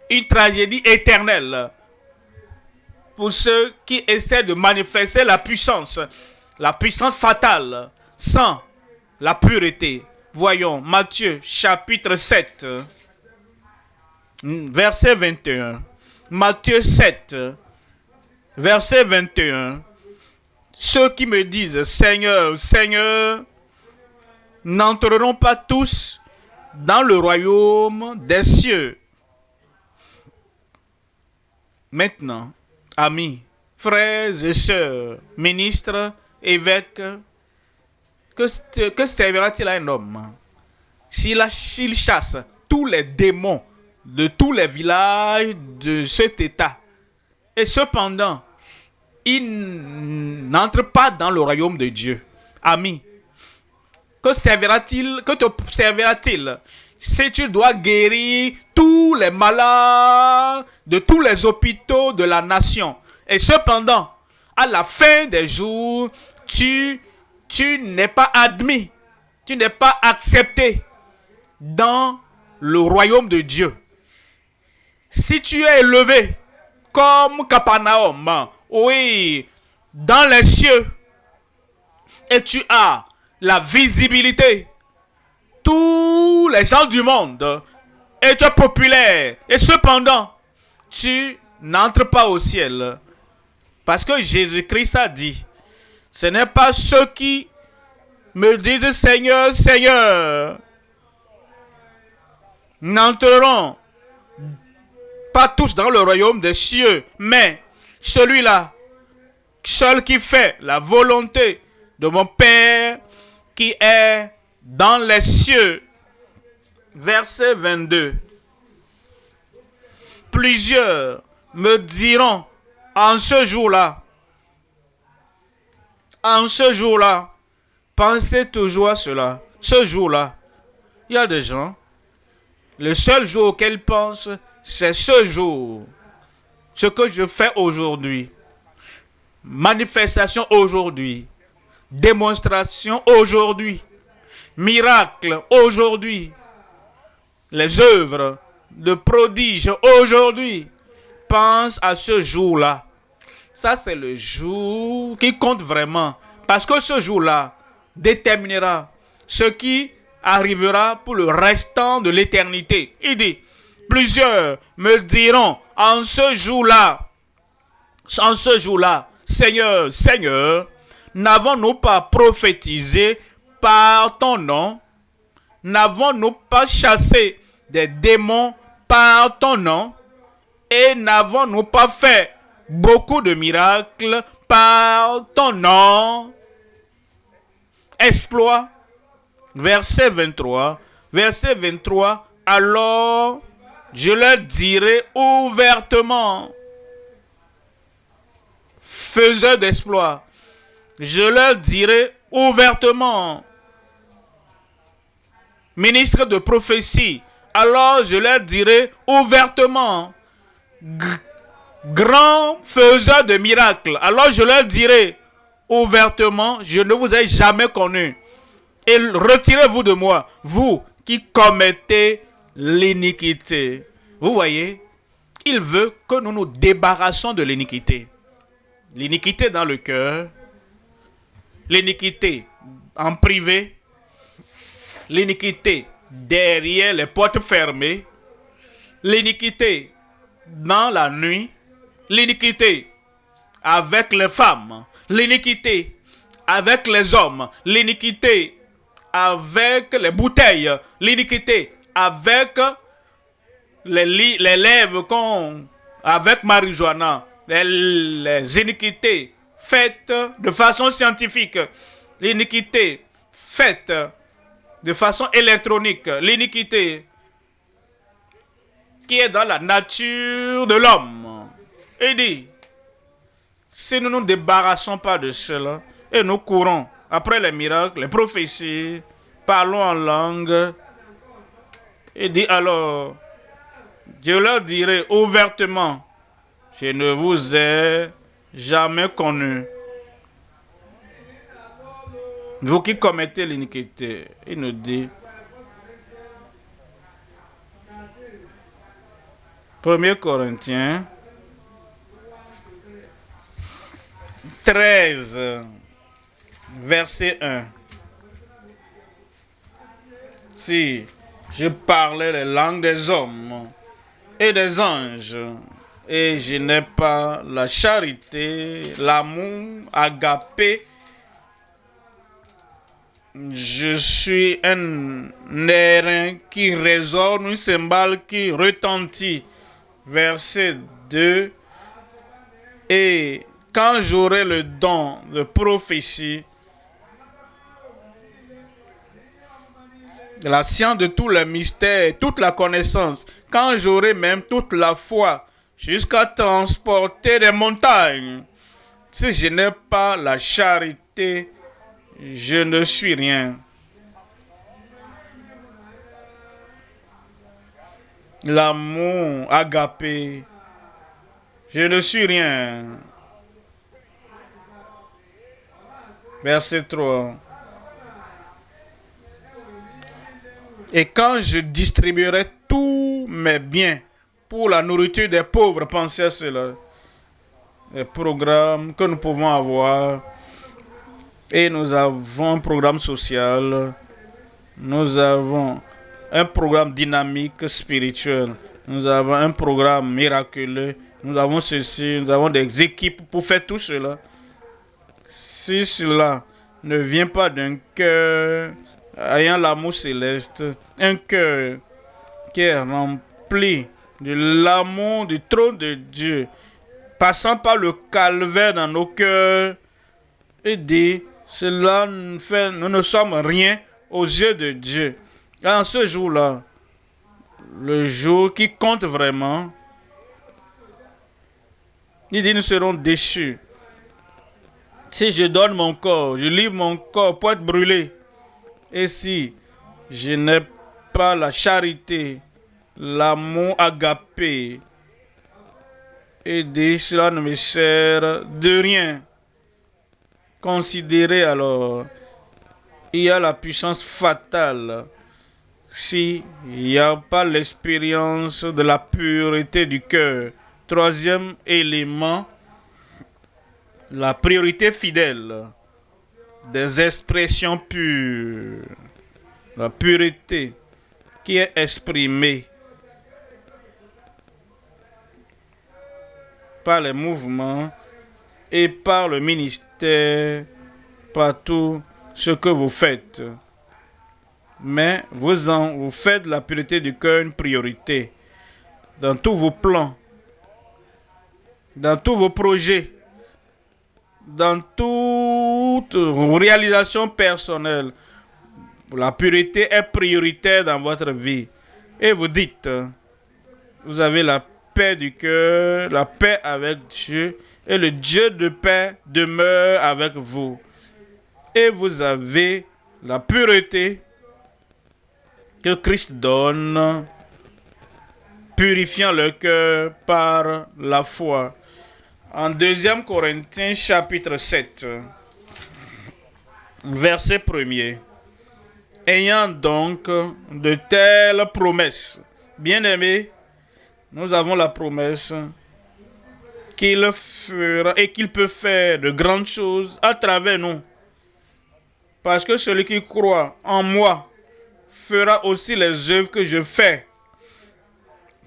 une tragédie éternelle pour ceux qui essaient de manifester la puissance fatale, sans la pureté. Voyons, Matthieu chapitre 7, verset 21. Matthieu 7, verset 21. Ceux qui me disent, Seigneur, Seigneur, n'entreront pas tous dans le royaume des cieux. Maintenant, amis, frères et sœurs, ministres, évêques, que servira-t-il à un homme s'il chasse tous les démons de tous les villages de cet état et cependant il n'entre pas dans le royaume de Dieu? Ami, que te servira-t-il si tu dois guérir tous les malades de tous les hôpitaux de la nation et cependant à la fin des jours tu n'es pas admis, tu n'es pas accepté dans le royaume de Dieu? Si tu es élevé comme Capernaum, oui, dans les cieux, et tu as la visibilité, tous les gens du monde, et tu es populaire, et cependant, tu n'entres pas au ciel. Parce que Jésus-Christ a dit, ce n'est pas ceux qui me disent Seigneur, Seigneur, n'entreront pas tous dans le royaume des cieux, mais celui-là, seul qui fait la volonté de mon Père qui est dans les cieux. Verset 22. Plusieurs me diront en ce jour-là, pensez toujours à cela. Ce jour-là, il y a des gens, le seul jour auquel ils pensent, c'est ce jour. Ce que je fais aujourd'hui. Manifestation aujourd'hui. Démonstration aujourd'hui. Miracle aujourd'hui. Les œuvres de prodiges aujourd'hui. Pense à ce jour-là. Ça, c'est le jour qui compte vraiment. Parce que ce jour-là déterminera ce qui arrivera pour le restant de l'éternité. Il dit, plusieurs me diront en ce jour-là, Seigneur, Seigneur, n'avons-nous pas prophétisé par ton nom? N'avons-nous pas chassé des démons par ton nom? Et n'avons-nous pas fait beaucoup de miracles par ton nom? Exploit. Verset 23. Verset 23. Alors, je leur dirai ouvertement, faiseur d'exploits, je leur dirai ouvertement, ministre de prophétie, alors je leur dirai ouvertement, grand faiseur de miracles. Alors je leur dirai ouvertement, je ne vous ai jamais connu. Et retirez-vous de moi, vous qui commettez l'iniquité. Vous voyez, il veut que nous nous débarrassions de l'iniquité. L'iniquité dans le cœur, l'iniquité en privé, l'iniquité derrière les portes fermées, l'iniquité dans la nuit, l'iniquité avec les femmes, l'iniquité avec les hommes, l'iniquité avec les bouteilles, l'iniquité avec les lèvres avec marijuana, les iniquités faites de façon scientifique, l'iniquité faite de façon électronique, l'iniquité qui est dans la nature de l'homme. Il dit, si nous ne nous débarrassons pas de cela, et nous courons après les miracles, les prophéties, parlons en langue, il dit alors, je leur dirai ouvertement, je ne vous ai jamais connu. Vous qui commettez l'iniquité, il nous dit, 1 Corinthiens 13, verset 1. Si je parlais les langues des hommes et des anges, et je n'ai pas la charité, l'amour, agapé, je suis un airain qui résonne, une cymbale qui retentit. Verset 2. Et quand j'aurai le don de prophétie, la science de tous les mystères, toute la connaissance, quand j'aurai même toute la foi, jusqu'à transporter des montagnes, si je n'ai pas la charité, je ne suis rien. L'amour agapé, je ne suis rien. Verset 3. Et quand je distribuerai tous mes biens pour la nourriture des pauvres, pensez à cela. Les programmes que nous pouvons avoir. Et nous avons un programme social. Nous avons un programme dynamique spirituel. Nous avons un programme miraculeux. Nous avons ceci. Nous avons des équipes pour faire tout cela. Si cela ne vient pas d'un cœur ayant l'amour céleste, un cœur qui est rempli de l'amour du trône de Dieu, passant par le calvaire dans nos cœurs, et dit, cela fait, nous ne sommes rien aux yeux de Dieu. En ce jour-là, le jour qui compte vraiment, il dit, nous serons déchus. Si je donne mon corps, je livre mon corps pour être brûlé, et si je n'ai pas la charité, l'amour agapé, et dit, cela ne me sert de rien. Considérez alors, il y a la puissance fatale s'il n'y a pas l'expérience de la pureté du cœur. Troisième élément, la priorité fidèle des expressions pures. La pureté qui est exprimée par les mouvements et par le ministère, par tout ce que vous faites. Mais vous faites la pureté du cœur une priorité dans tous vos plans, dans tous vos projets, dans toutes vos réalisations personnelles. La pureté est prioritaire dans votre vie. Et vous dites, vous avez la paix du cœur, la paix avec Dieu, et le Dieu de paix demeure avec vous. Et vous avez la pureté que Christ donne purifiant le cœur par la foi. En 2 Corinthiens chapitre 7, verset 1er. Ayant donc de telles promesses, bien-aimés, nous avons la promesse qu'il fera et qu'il peut faire de grandes choses à travers nous. Parce que celui qui croit en moi fera aussi les œuvres que je fais.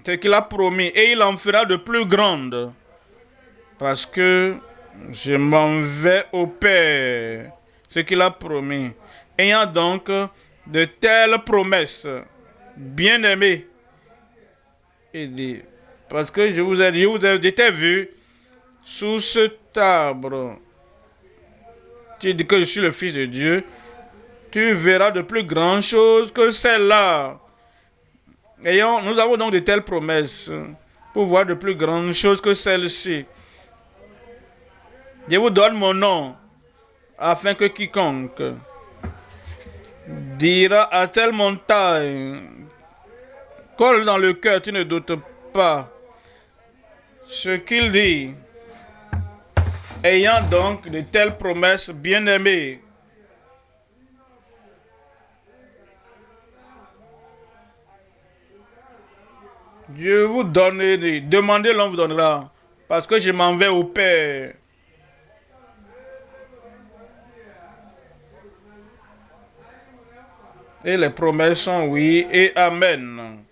C'est ce qu'il a promis. Et il en fera de plus grandes. Parce que je m'en vais au Père. Ce qu'il a promis. Ayant donc de telles promesses, bien-aimés, il dit, parce que je vous ai dit, vous avez été vu sous cet arbre. Tu dis que je suis le Fils de Dieu. Tu verras de plus grandes choses que celles-là. Nous avons donc de telles promesses pour voir de plus grandes choses que celles-ci. Je vous donne mon nom, afin que quiconque dira à telle montagne, colle dans le cœur, tu ne doutes pas. Ce qu'il dit, ayant donc de telles promesses, bien-aimés, Dieu vous donne, demandez, l'on vous donnera, parce que je m'en vais au Père. Et les promesses sont oui et amen.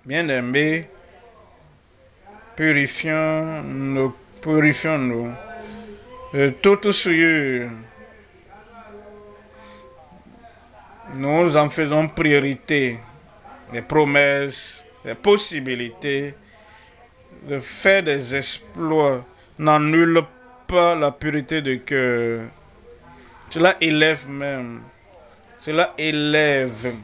Bien-aimés, purifions-nous de toute souillure. Nous en faisons priorité, les promesses, les possibilités de faire des exploits n'annulent pas la pureté de cœur. Cela élève même. Cela élève.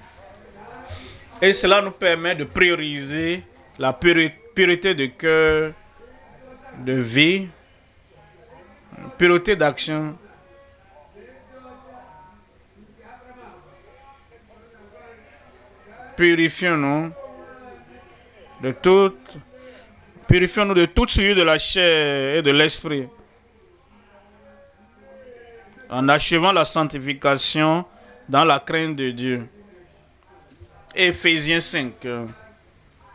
Et cela nous permet de prioriser la pureté de cœur, de vie, pureté d'action. Purifions-nous de toute souillure de la chair et de l'esprit, en achevant la sanctification dans la crainte de Dieu. Éphésiens 5,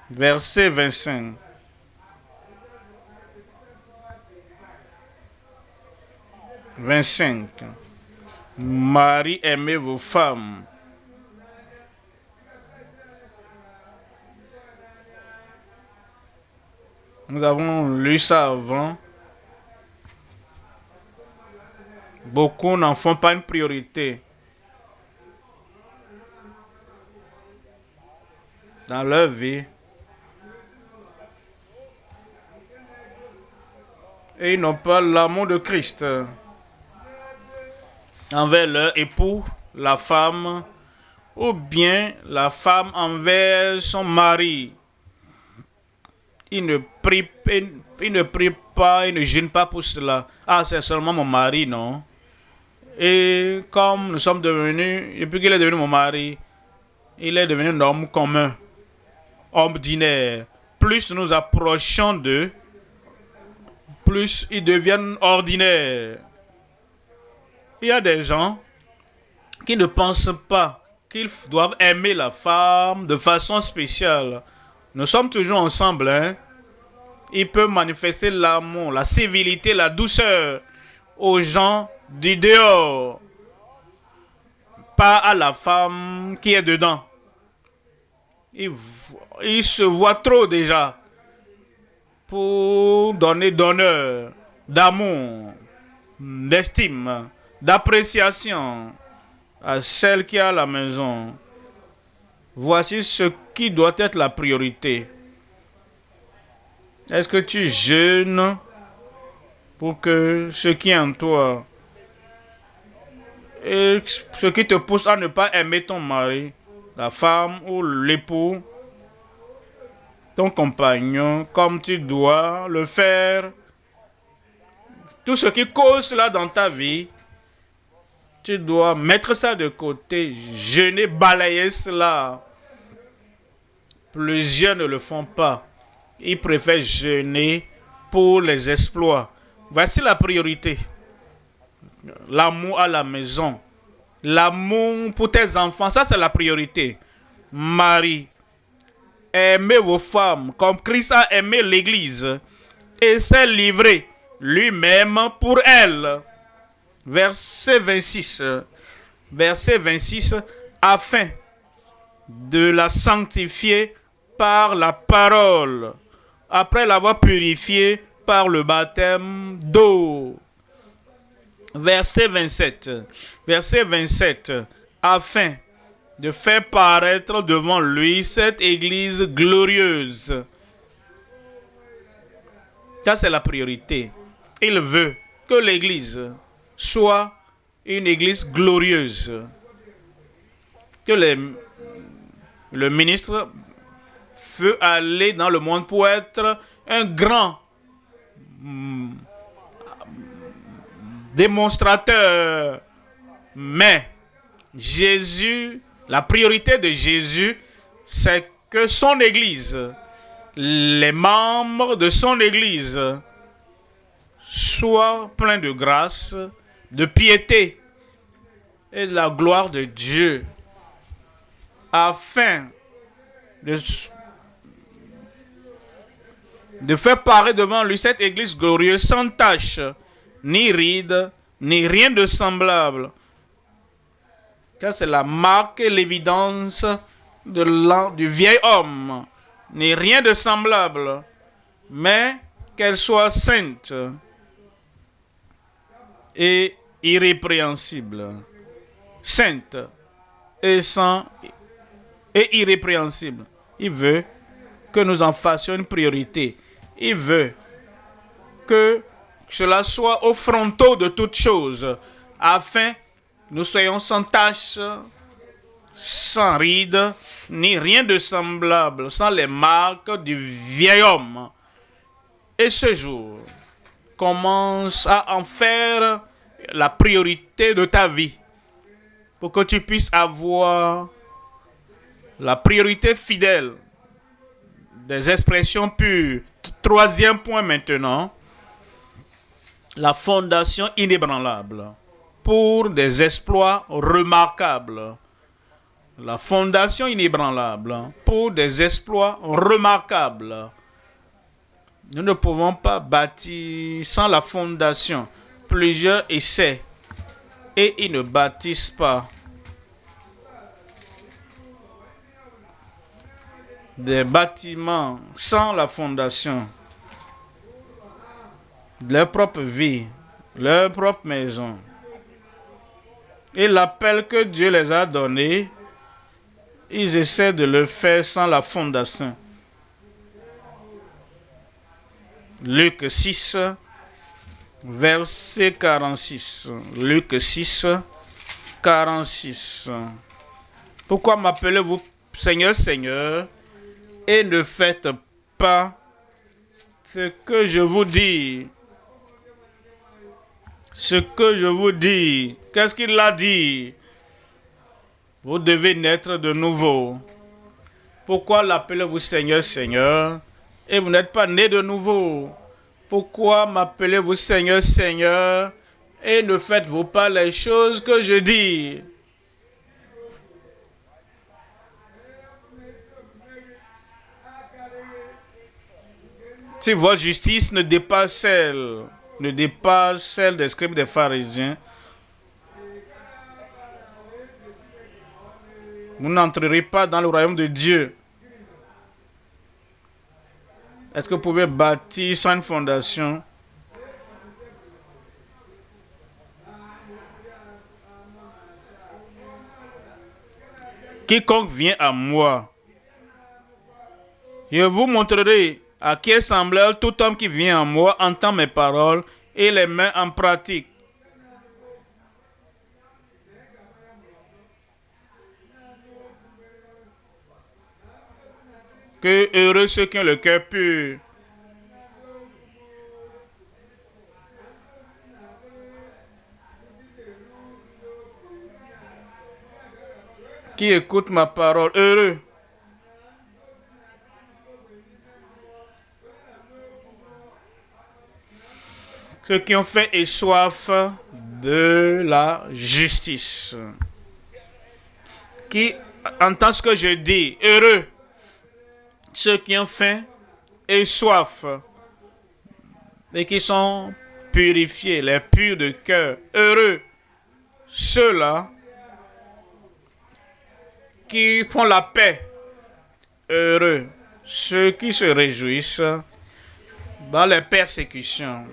verset 25. Marie, aimez vos femmes. Nous avons lu ça avant. Beaucoup n'en font pas une priorité dans leur vie. Et ils n'ont pas l'amour de Christ envers leur époux, la femme, ou bien la femme envers son mari. Il ne prie pas, il ne gêne pas pour cela. Ah, c'est seulement mon mari, non? Et comme nous sommes devenus, depuis qu'il est devenu mon mari, il est devenu un homme commun, homme ordinaire. Plus nous approchons d'eux, plus ils deviennent ordinaires. Il y a des gens qui ne pensent pas qu'ils doivent aimer la femme de façon spéciale. Nous sommes toujours ensemble, hein? Il peut manifester l'amour, la civilité, la douceur aux gens du dehors, pas à la femme qui est dedans. Il se voit trop déjà pour donner d'honneur, d'amour, d'estime, d'appréciation à celle qui est à la maison. Voici ce qui doit être la priorité. Est-ce que tu jeûnes pour que ce qui est en toi et ce qui te pousse à ne pas aimer ton mari, la femme ou l'époux, ton compagnon, comme tu dois le faire? Tout ce qui cause cela dans ta vie, tu dois mettre ça de côté, jeûner, balayer cela. Plusieurs ne le font pas. Ils préfèrent jeûner pour les exploits. Voici la priorité. L'amour à la maison. L'amour pour tes enfants, ça c'est la priorité. Marie, aimez vos femmes comme Christ a aimé l'Église et s'est livré lui-même pour elle. Verset 26. Verset 26. Afin de la sanctifier par la parole, après l'avoir purifiée par le baptême d'eau. Verset 27. Verset 27. Afin de faire paraître devant lui cette église glorieuse. Ça, c'est la priorité. Il veut que l'église soit une église glorieuse. Que le ministre veut aller dans le monde pour être un grand démonstrateur. Mais Jésus, la priorité de Jésus, c'est que son Église, les membres de son Église, soient pleins de grâce, de piété et de la gloire de Dieu, afin de faire paraître devant lui cette Église glorieuse, sans tache, ni ride, ni rien de semblable. Ça, c'est la marque et l'évidence du vieil homme. Ni rien de semblable, mais qu'elle soit sainte et irrépréhensible. Sainte et sans et irrépréhensible. Il veut que nous en fassions une priorité. Il veut que cela soit au frontal de toutes choses, afin que nous soyons sans tache, sans ride, ni rien de semblable, sans les marques du vieil homme. Et ce jour, commence à en faire la priorité de ta vie, pour que tu puisses avoir la priorité fidèle des expressions pures. Troisième point maintenant, la fondation inébranlable pour des exploits remarquables. La fondation inébranlable pour des exploits remarquables. Nous ne pouvons pas bâtir sans la fondation. Plusieurs essaient et ils ne bâtissent pas. Des bâtiments sans la fondation. Leur propre vie, leur propre maison. Et l'appel que Dieu les a donné, ils essaient de le faire sans la fondation. Luc 6, verset 46. Luc 6, 46. Pourquoi m'appelez-vous Seigneur, Seigneur, et ne faites pas ce que je vous dis? Ce que je vous dis. Qu'est-ce qu'il a dit? Vous devez naître de nouveau. Pourquoi l'appelez-vous Seigneur, Seigneur, et vous n'êtes pas né de nouveau? Pourquoi m'appelez-vous Seigneur, Seigneur, et ne faites-vous pas les choses que je dis? Si votre justice ne dépasse celle des scribes des pharisiens, vous n'entrerez pas dans le royaume de Dieu. Est-ce que vous pouvez bâtir sans une fondation? Quiconque vient à moi, je vous montrerai à qui est semblable tout homme qui vient à moi, entend mes paroles et les met en pratique. Que heureux ceux qui ont le cœur pur. Qui écoute ma parole, heureux. ceux qui ont faim et soif de la justice. Qui entend ce que je dis? Heureux ceux qui ont faim et soif et qui sont purifiés, les purs de cœur. Heureux ceux-là qui font la paix. Heureux ceux qui se réjouissent dans les persécutions.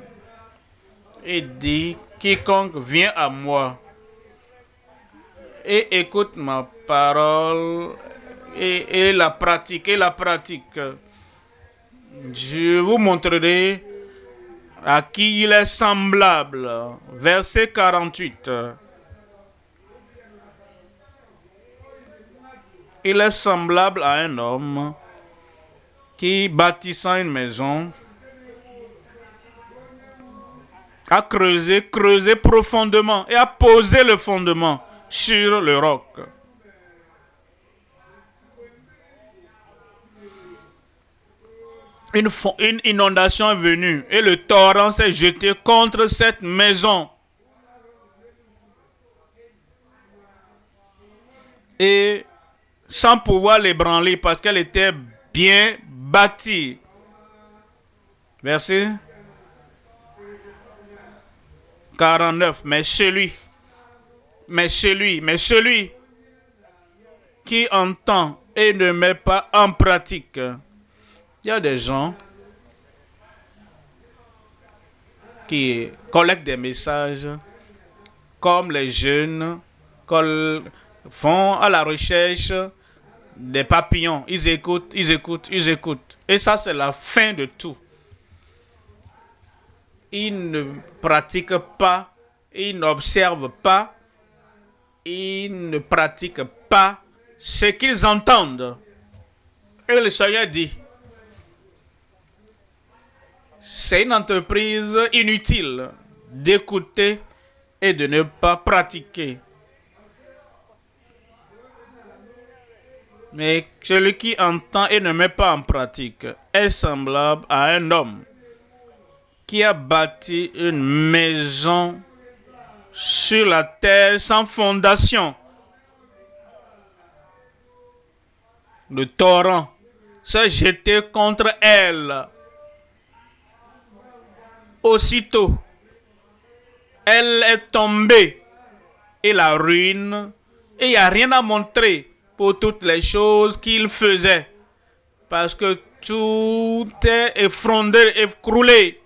Il dit, quiconque vient à moi et écoute ma parole et la pratique, je vous montrerai à qui il est semblable. Verset 48. Il est semblable à un homme qui, bâtissant une maison, a creusé profondément et a posé le fondement sur le roc. Une inondation est venue et le torrent s'est jeté contre cette maison. Et sans pouvoir l'ébranler parce qu'elle était bien bâtie. Verset 49. Mais celui qui entend et ne met pas en pratique. Il y a des gens qui collectent des messages comme les jeunes font à la recherche des papillons. Ils écoutent. Et ça, c'est la fin de tout. Ils ne pratiquent pas, ils n'observent pas, ils ne pratiquent pas ce qu'ils entendent. Et le Seigneur dit, c'est une entreprise inutile d'écouter et de ne pas pratiquer. Mais celui qui entend et ne met pas en pratique est semblable à un homme qui a bâti une maison sur la terre sans fondation. Le torrent s'est jeté contre elle. Aussitôt, elle est tombée et la ruine, et il n'y a rien à montrer pour toutes les choses qu'il faisait, parce que tout est effondré, écroulé.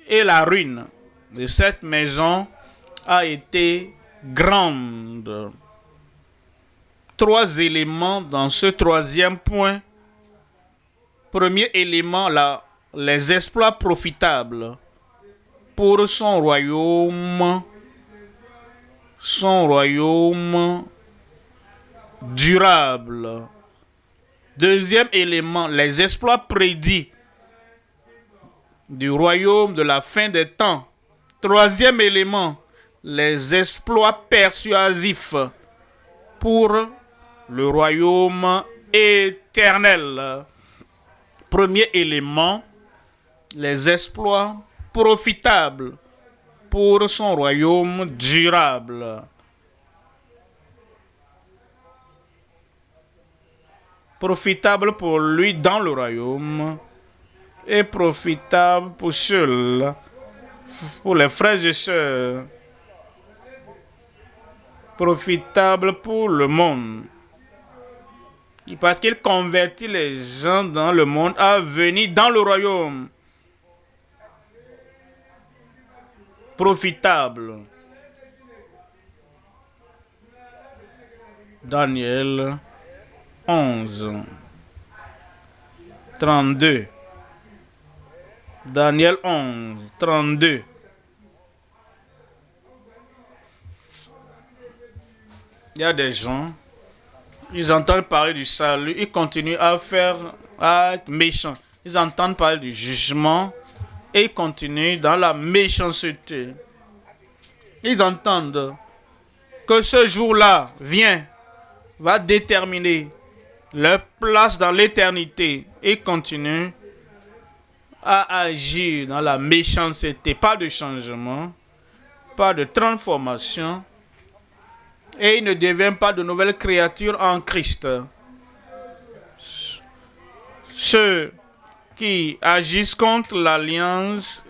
Et la ruine de cette maison a été grande. 3 éléments dans ce 3e point. Premier élément, les exploits profitables pour son royaume durable. Deuxième élément, les exploits prédits du royaume de la fin des temps. Troisième élément, les exploits persuasifs pour le royaume éternel. Premier élément, les exploits profitables pour son royaume durable. Profitable pour lui dans le royaume et profitable pour ceux, pour les frères et sœurs. Profitable pour le monde. Parce qu'il convertit les gens dans le monde à venir dans le royaume. Profitable. Daniel 11, 32. Daniel 11, 32. Il y a des gens, ils entendent parler du salut, ils continuent à être méchants. Ils entendent parler du jugement et ils continuent dans la méchanceté. Ils entendent que ce jour-là va déterminer leur place dans l'éternité et continuent à agir dans la méchanceté, pas de changement, pas de transformation, et il ne devient pas de nouvelles créatures en Christ. Ceux qui agissent contre l'alliance,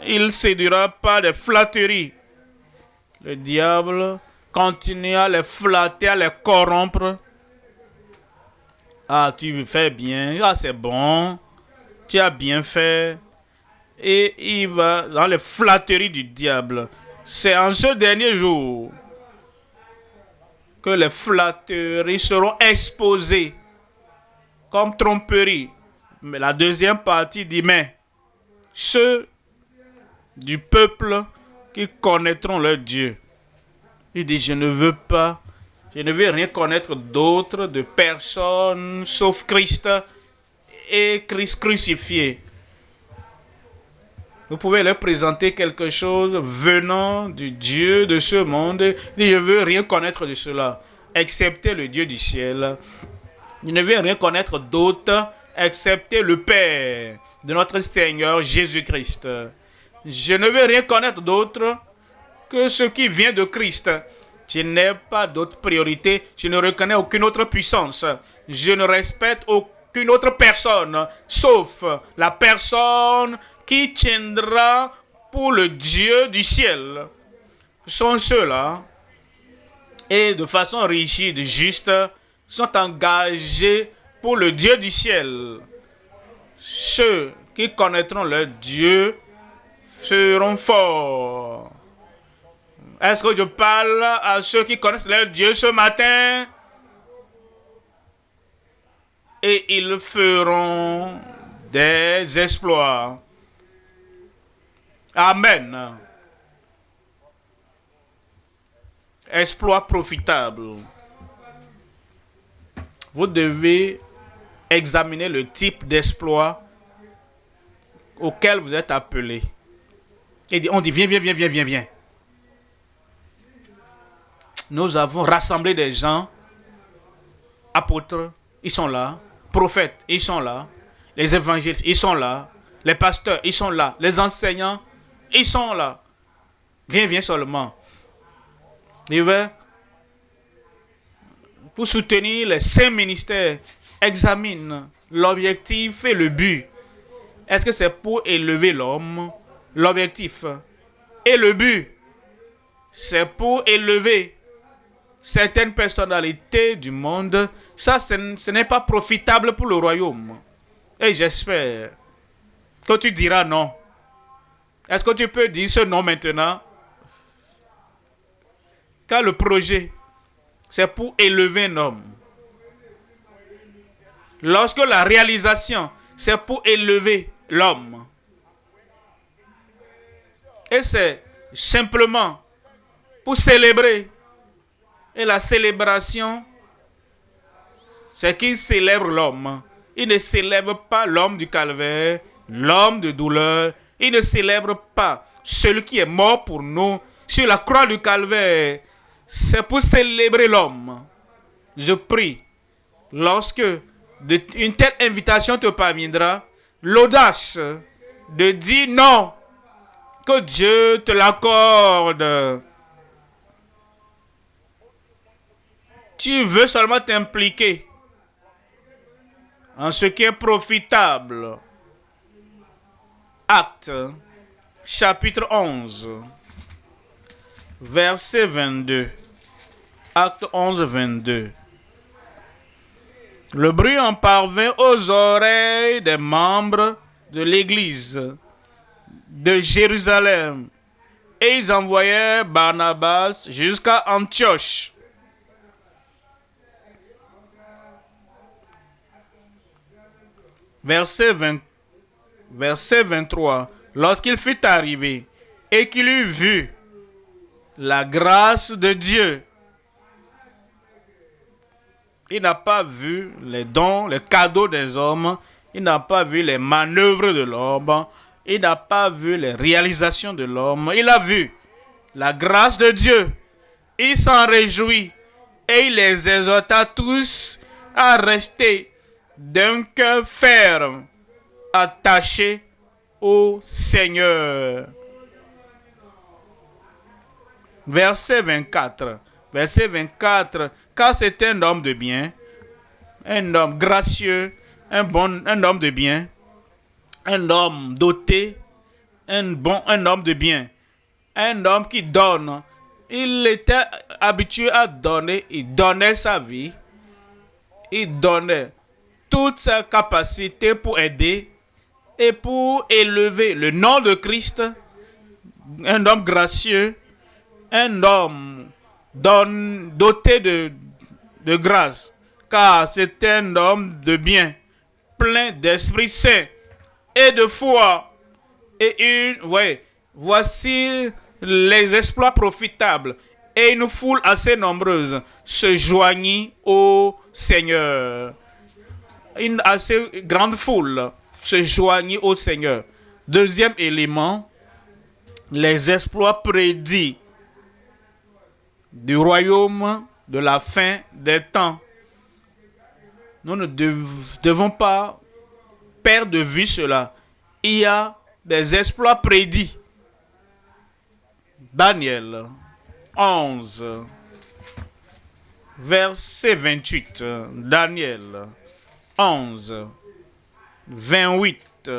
il séduira par des flatteries. Le diable continue à les flatter, à les corrompre. Ah, tu fais bien, ah, c'est bon, tu as bien fait. Et il va dans les flatteries du diable. C'est en ce dernier jour que les flatteries seront exposées comme tromperie. Mais la deuxième partie dit, mais ceux du peuple qui connaîtront leur Dieu. Il dit, je ne veux rien connaître d'autre de personne sauf Christ et Christ crucifié. Vous pouvez leur présenter quelque chose venant du Dieu de ce monde. Il dit, je ne veux rien connaître de cela, excepté le Dieu du ciel. Je ne veux rien connaître d'autre, excepté le Père de notre Seigneur Jésus-Christ. Je ne veux rien connaître d'autre que ce qui vient de Christ. Je n'ai pas d'autre priorité. Je ne reconnais aucune autre puissance. Je ne respecte aucune autre personne, sauf la personne qui tiendra pour le Dieu du ciel. Ce sont ceux-là, et de façon rigide, juste, sont engagés pour le Dieu du ciel. Ceux qui connaîtront leur Dieu seront forts. Est-ce que je parle à ceux qui connaissent leur Dieu ce matin? Et ils feront des exploits. Amen. Exploits profitables. Vous devez examiner le type d'exploit auquel vous êtes appelé. Et on dit, viens. Nous avons rassemblé des gens, apôtres, ils sont là, prophètes, ils sont là, les évangélistes, ils sont là, les pasteurs, ils sont là, les enseignants, ils sont là. Viens seulement. Pour soutenir les 5 ministères, examine l'objectif et le but. Est-ce que c'est pour élever l'homme? L'objectif et le but, c'est pour élever certaines personnalités du monde. Ça, ce n'est pas profitable pour le royaume. Et j'espère que tu diras non. Est-ce que tu peux dire ce non maintenant? Car le projet, c'est pour élever un homme. Lorsque la réalisation, c'est pour élever l'homme. Et c'est simplement pour célébrer. Et la célébration, c'est qu'il célèbre l'homme. Il ne célèbre pas l'homme du calvaire, l'homme de douleur. Il ne célèbre pas celui qui est mort pour nous sur la croix du calvaire. C'est pour célébrer l'homme. Je prie, lorsque une telle invitation te parviendra, l'audace de dire non, que Dieu te l'accorde. Tu veux seulement t'impliquer en ce qui est profitable. Actes, chapitre 11, verset 22. Acte 11, 22. Le bruit en parvint aux oreilles des membres de l'église de Jérusalem. Et ils envoyèrent Barnabas jusqu'à Antioche. Verset 23. Lorsqu'il fut arrivé et qu'il eut vu la grâce de Dieu, il n'a pas vu les dons, les cadeaux des hommes, il n'a pas vu les manœuvres de l'homme, il n'a pas vu les réalisations de l'homme, il a vu la grâce de Dieu. Il s'en réjouit et il les exhorta tous à rester d'un cœur ferme, attaché au Seigneur. Verset 24. Verset 24. Car c'est un homme de bien, un homme gracieux, un homme de bien, un homme doté, un homme de bien, un homme qui donne. Il était habitué à donner, il donnait sa vie, il donnait toute sa capacité pour aider et pour élever le nom de Christ. Un homme gracieux, un homme doté de grâce, car c'est un homme de bien, plein d'Esprit Saint et de foi. Voici les exploits profitables. Et une foule assez nombreuse se joignit au Seigneur. Une assez grande foule se joignit au Seigneur. Deuxième élément, les exploits prédits du royaume de la fin des temps. Nous ne devons pas perdre de vue cela. Il y a des exploits prédits. Daniel 11, verset 28. Daniel 11, 28.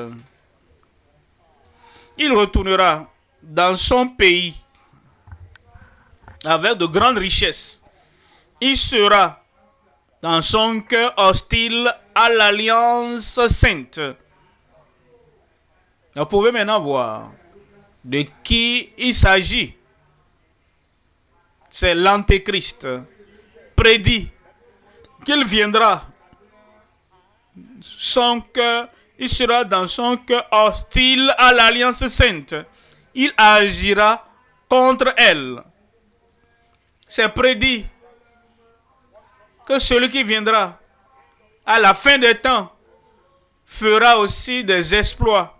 Il retournera dans son pays avec de grandes richesses. Il sera dans son cœur hostile à l'alliance sainte. Vous pouvez maintenant voir de qui il s'agit. C'est l'Antéchrist, prédit qu'il viendra. Son cœur, il sera dans son cœur hostile à l'alliance sainte. Il agira contre elle. C'est prédit que celui qui viendra à la fin des temps fera aussi des exploits,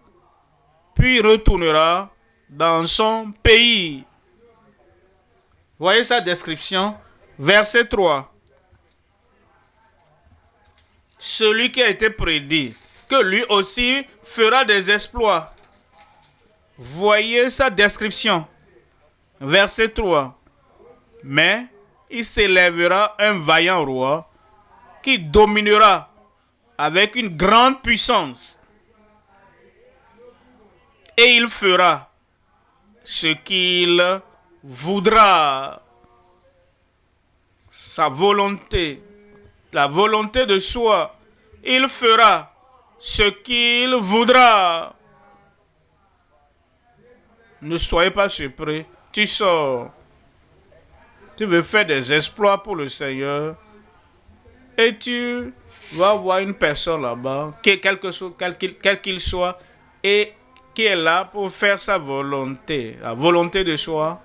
puis retournera dans son pays. Voyez sa description, verset 3. Celui qui a été prédit, que lui aussi fera des exploits. Voyez sa description, verset 3. Mais il s'élèvera un vaillant roi qui dominera avec une grande puissance. Et il fera ce qu'il voudra. Sa volonté, la volonté de soi, il fera ce qu'il voudra. Ne soyez pas surpris. Tu sors. Tu veux faire des exploits pour le Seigneur. Et tu vas voir une personne là-bas, quel qu'il soit, et qui est là pour faire sa volonté, la volonté de soi,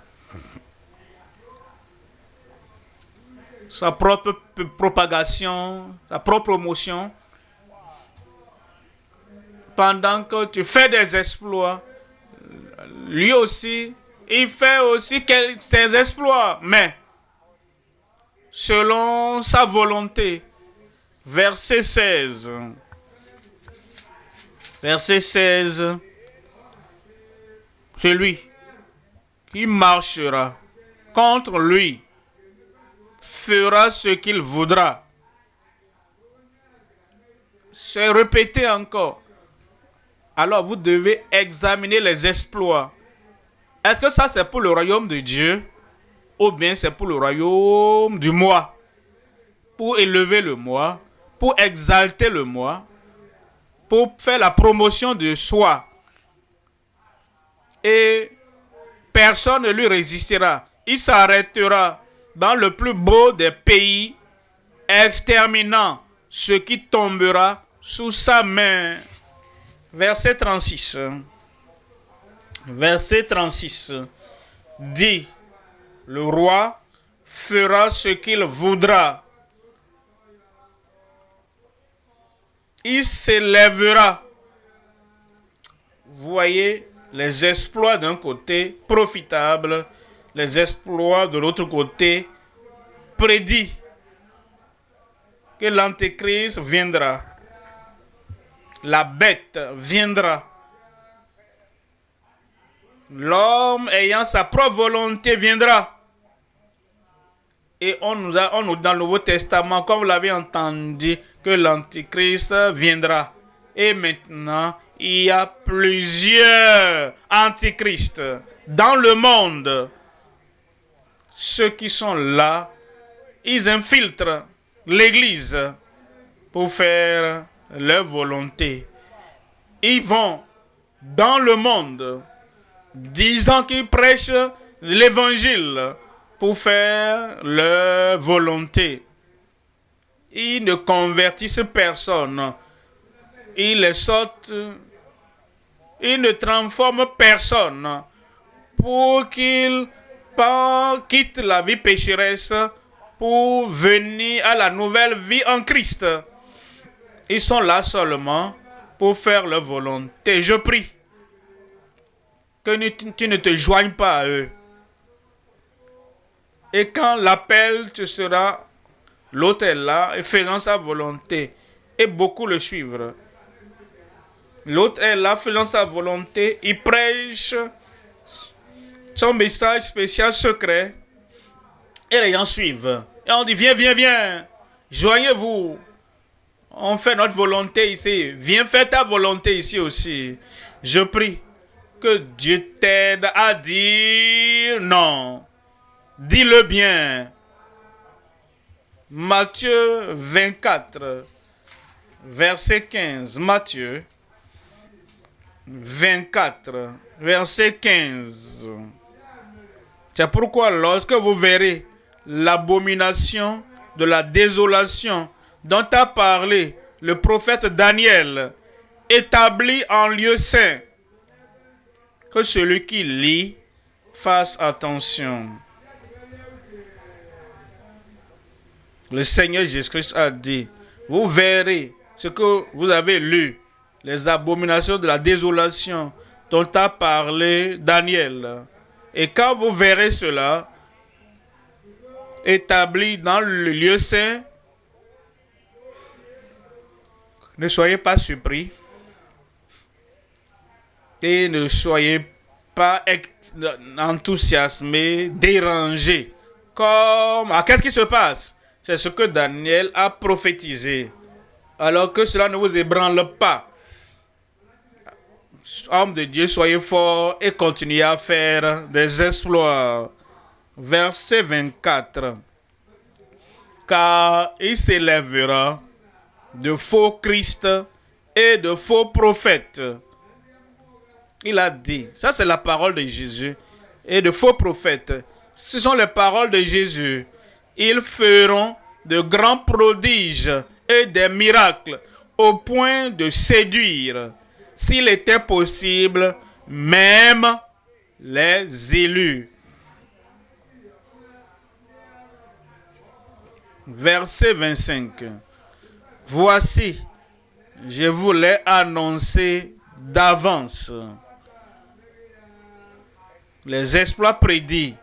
sa propre propagation, sa propre promotion. Pendant que tu fais des exploits, lui aussi, il fait aussi ses exploits, mais selon sa volonté. Verset 16. Verset 16. Celui qui marchera contre lui fera ce qu'il voudra. C'est répété encore. Alors vous devez examiner les exploits. Est-ce que ça c'est pour le royaume de Dieu ou bien c'est pour le royaume du moi? Pour élever le moi, pour exalter le moi, pour faire la promotion de soi. Et personne ne lui résistera. Il s'arrêtera dans le plus beau des pays, exterminant ce qui tombera sous sa main. Verset 36. Verset 36 dit, le roi fera ce qu'il voudra. Il s'élèvera. Vous voyez les exploits d'un côté profitables, les exploits de l'autre côté prédits que l'Antéchrist viendra. La bête viendra. L'homme ayant sa propre volonté viendra. Et on nous dans le Nouveau Testament, comme vous l'avez entendu, que l'Antichrist viendra. Et maintenant, il y a plusieurs antichrists dans le monde. Ceux qui sont là, ils infiltrent l'Église pour faire leur volonté. Ils vont dans le monde disant qu'ils prêchent l'Évangile pour faire leur volonté. Ils ne convertissent personne. Ils les sortent. Ils ne transforment personne pour qu'ils quittent la vie pécheresse pour venir à la nouvelle vie en Christ. Ils sont là seulement pour faire leur volonté. Je prie que tu ne te joignes pas à eux. Et quand l'appel te sera, l'autre est là et faisant sa volonté. Et beaucoup le suivre. L'autre est là faisant sa volonté. Il prêche son message spécial secret. Et les gens suivent. Et on dit, viens, viens, viens. Joignez-vous. On fait notre volonté ici. Viens faire ta volonté ici aussi. Je prie que Dieu t'aide à dire non. Dis-le bien. Matthieu 24, verset 15. Matthieu 24, verset 15. C'est pourquoi lorsque vous verrez l'abomination de la désolation dont a parlé le prophète Daniel, établi en lieu saint, que celui qui lit fasse attention. Le Seigneur Jésus-Christ a dit, vous verrez ce que vous avez lu, les abominations de la désolation dont a parlé Daniel. Et quand vous verrez cela établi dans le lieu saint, ne soyez pas surpris et ne soyez pas enthousiasmés, dérangés. Qu'est-ce qui se passe? C'est ce que Daniel a prophétisé. Alors que cela ne vous ébranle pas. Homme de Dieu, soyez forts et continuez à faire des exploits. Verset 24. Car il s'élèvera de faux Christ et de faux prophètes. Il a dit, ça c'est la parole de Jésus, et de faux prophètes. Ce sont les paroles de Jésus. Ils feront de grands prodiges et des miracles au point de séduire, s'il était possible, même les élus. Verset 25. Voici, je vous l'ai annoncé d'avance. Les exploits prédits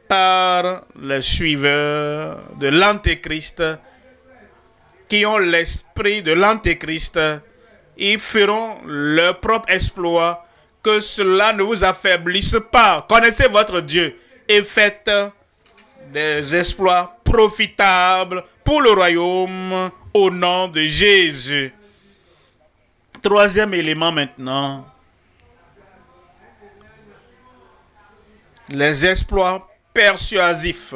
par les suiveurs de l'Antéchrist qui ont l'esprit de l'Antéchrist, ils feront leur propre exploit, que cela ne vous affaiblisse pas. Connaissez votre Dieu et faites des exploits profitables pour le royaume au nom de Jésus. Troisième élément maintenant. Les exploits persuasifs.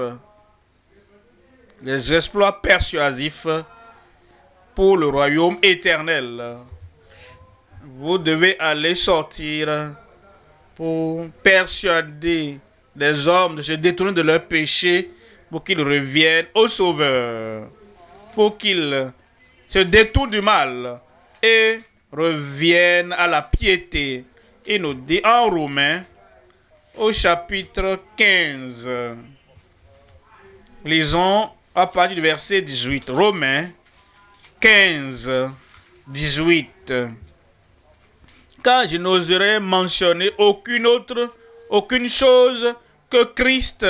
Les exploits persuasifs pour le royaume éternel. Vous devez aller sortir pour persuader les hommes de se détourner de leurs péchés pour qu'ils reviennent au Sauveur, pour qu'ils se détournent du mal et reviennent à la piété. Il nous dit en Romains, au chapitre 15, lisons à partir du verset 18. Romains 15, 18. Car je n'oserais mentionner aucune chose que Christ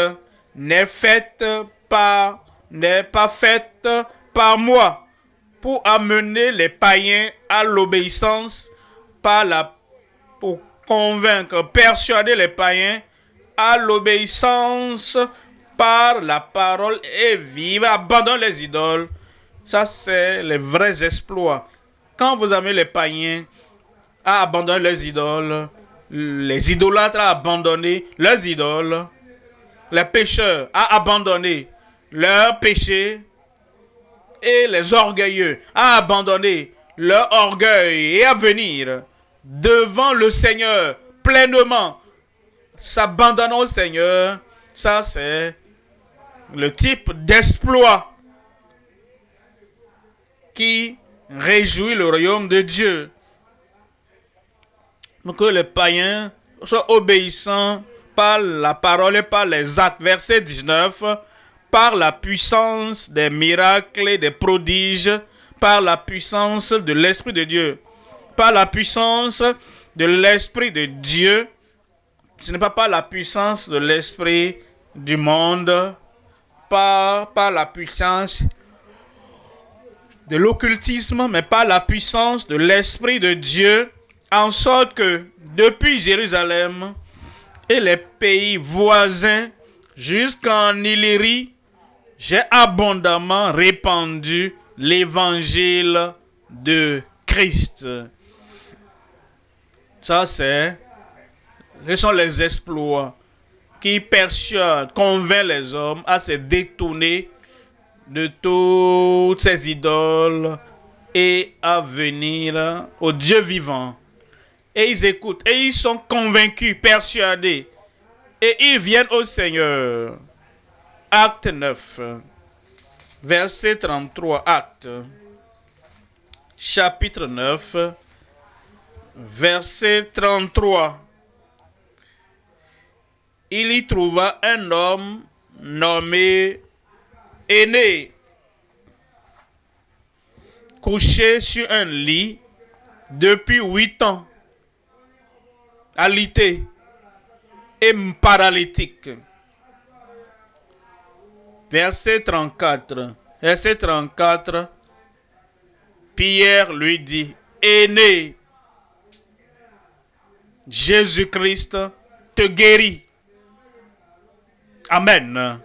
n'est pas faite par moi pour amener les païens à l'obéissance pour convaincre, persuader les païens à l'obéissance par la parole et vivre, abandonne les idoles. Ça, c'est les vrais exploits. Quand vous avez les païens à abandonner les idoles, les idolâtres à abandonner leurs idoles, les pécheurs à abandonner leurs péchés, et les orgueilleux à abandonner leur orgueil et à venir devant le Seigneur pleinement, s'abandonnant au Seigneur, ça c'est le type d'exploit qui réjouit le royaume de Dieu. Donc que les païens soient obéissants par la parole et par les actes. Verset 19, par la puissance des miracles et des prodiges, par la puissance de l'Esprit de Dieu. Par la puissance de l'Esprit de Dieu, ce n'est pas par la puissance de l'Esprit du monde, pas par la puissance de l'occultisme, mais par la puissance de l'Esprit de Dieu, en sorte que depuis Jérusalem et les pays voisins jusqu'en Illyrie, j'ai abondamment répandu l'évangile de Christ. Ça, ce sont les exploits qui persuadent, convainquent les hommes à se détourner de toutes ces idoles et à venir au Dieu vivant. Et ils écoutent, et ils sont convaincus, persuadés, et ils viennent au Seigneur. Acte 9, verset 33, Acte, chapitre 9, verset 33. Il y trouva un homme nommé Aîné, couché sur un lit depuis 8 ans, alité et paralytique. Verset 34. Verset 34. Pierre lui dit, Aîné, Jésus-Christ te guérit. Amen.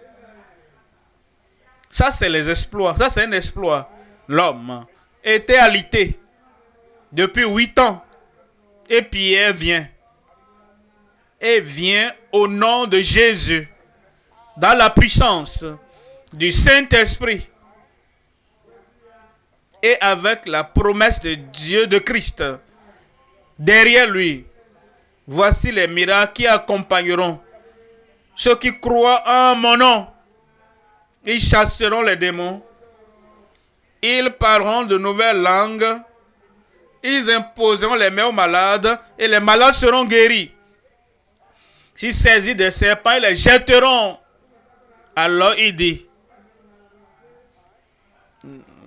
Ça, c'est les exploits. Ça, c'est un exploit. L'homme était alité depuis 8 ans. Et Pierre vient. Et vient au nom de Jésus, dans la puissance du Saint-Esprit et avec la promesse de Dieu de Christ. Derrière lui, voici les miracles qui accompagneront ceux qui croient en mon nom. Ils chasseront les démons. Ils parleront de nouvelles langues. Ils imposeront les mains aux malades et les malades seront guéris. S'ils saisissent des serpents, ils les jetteront. Alors il dit,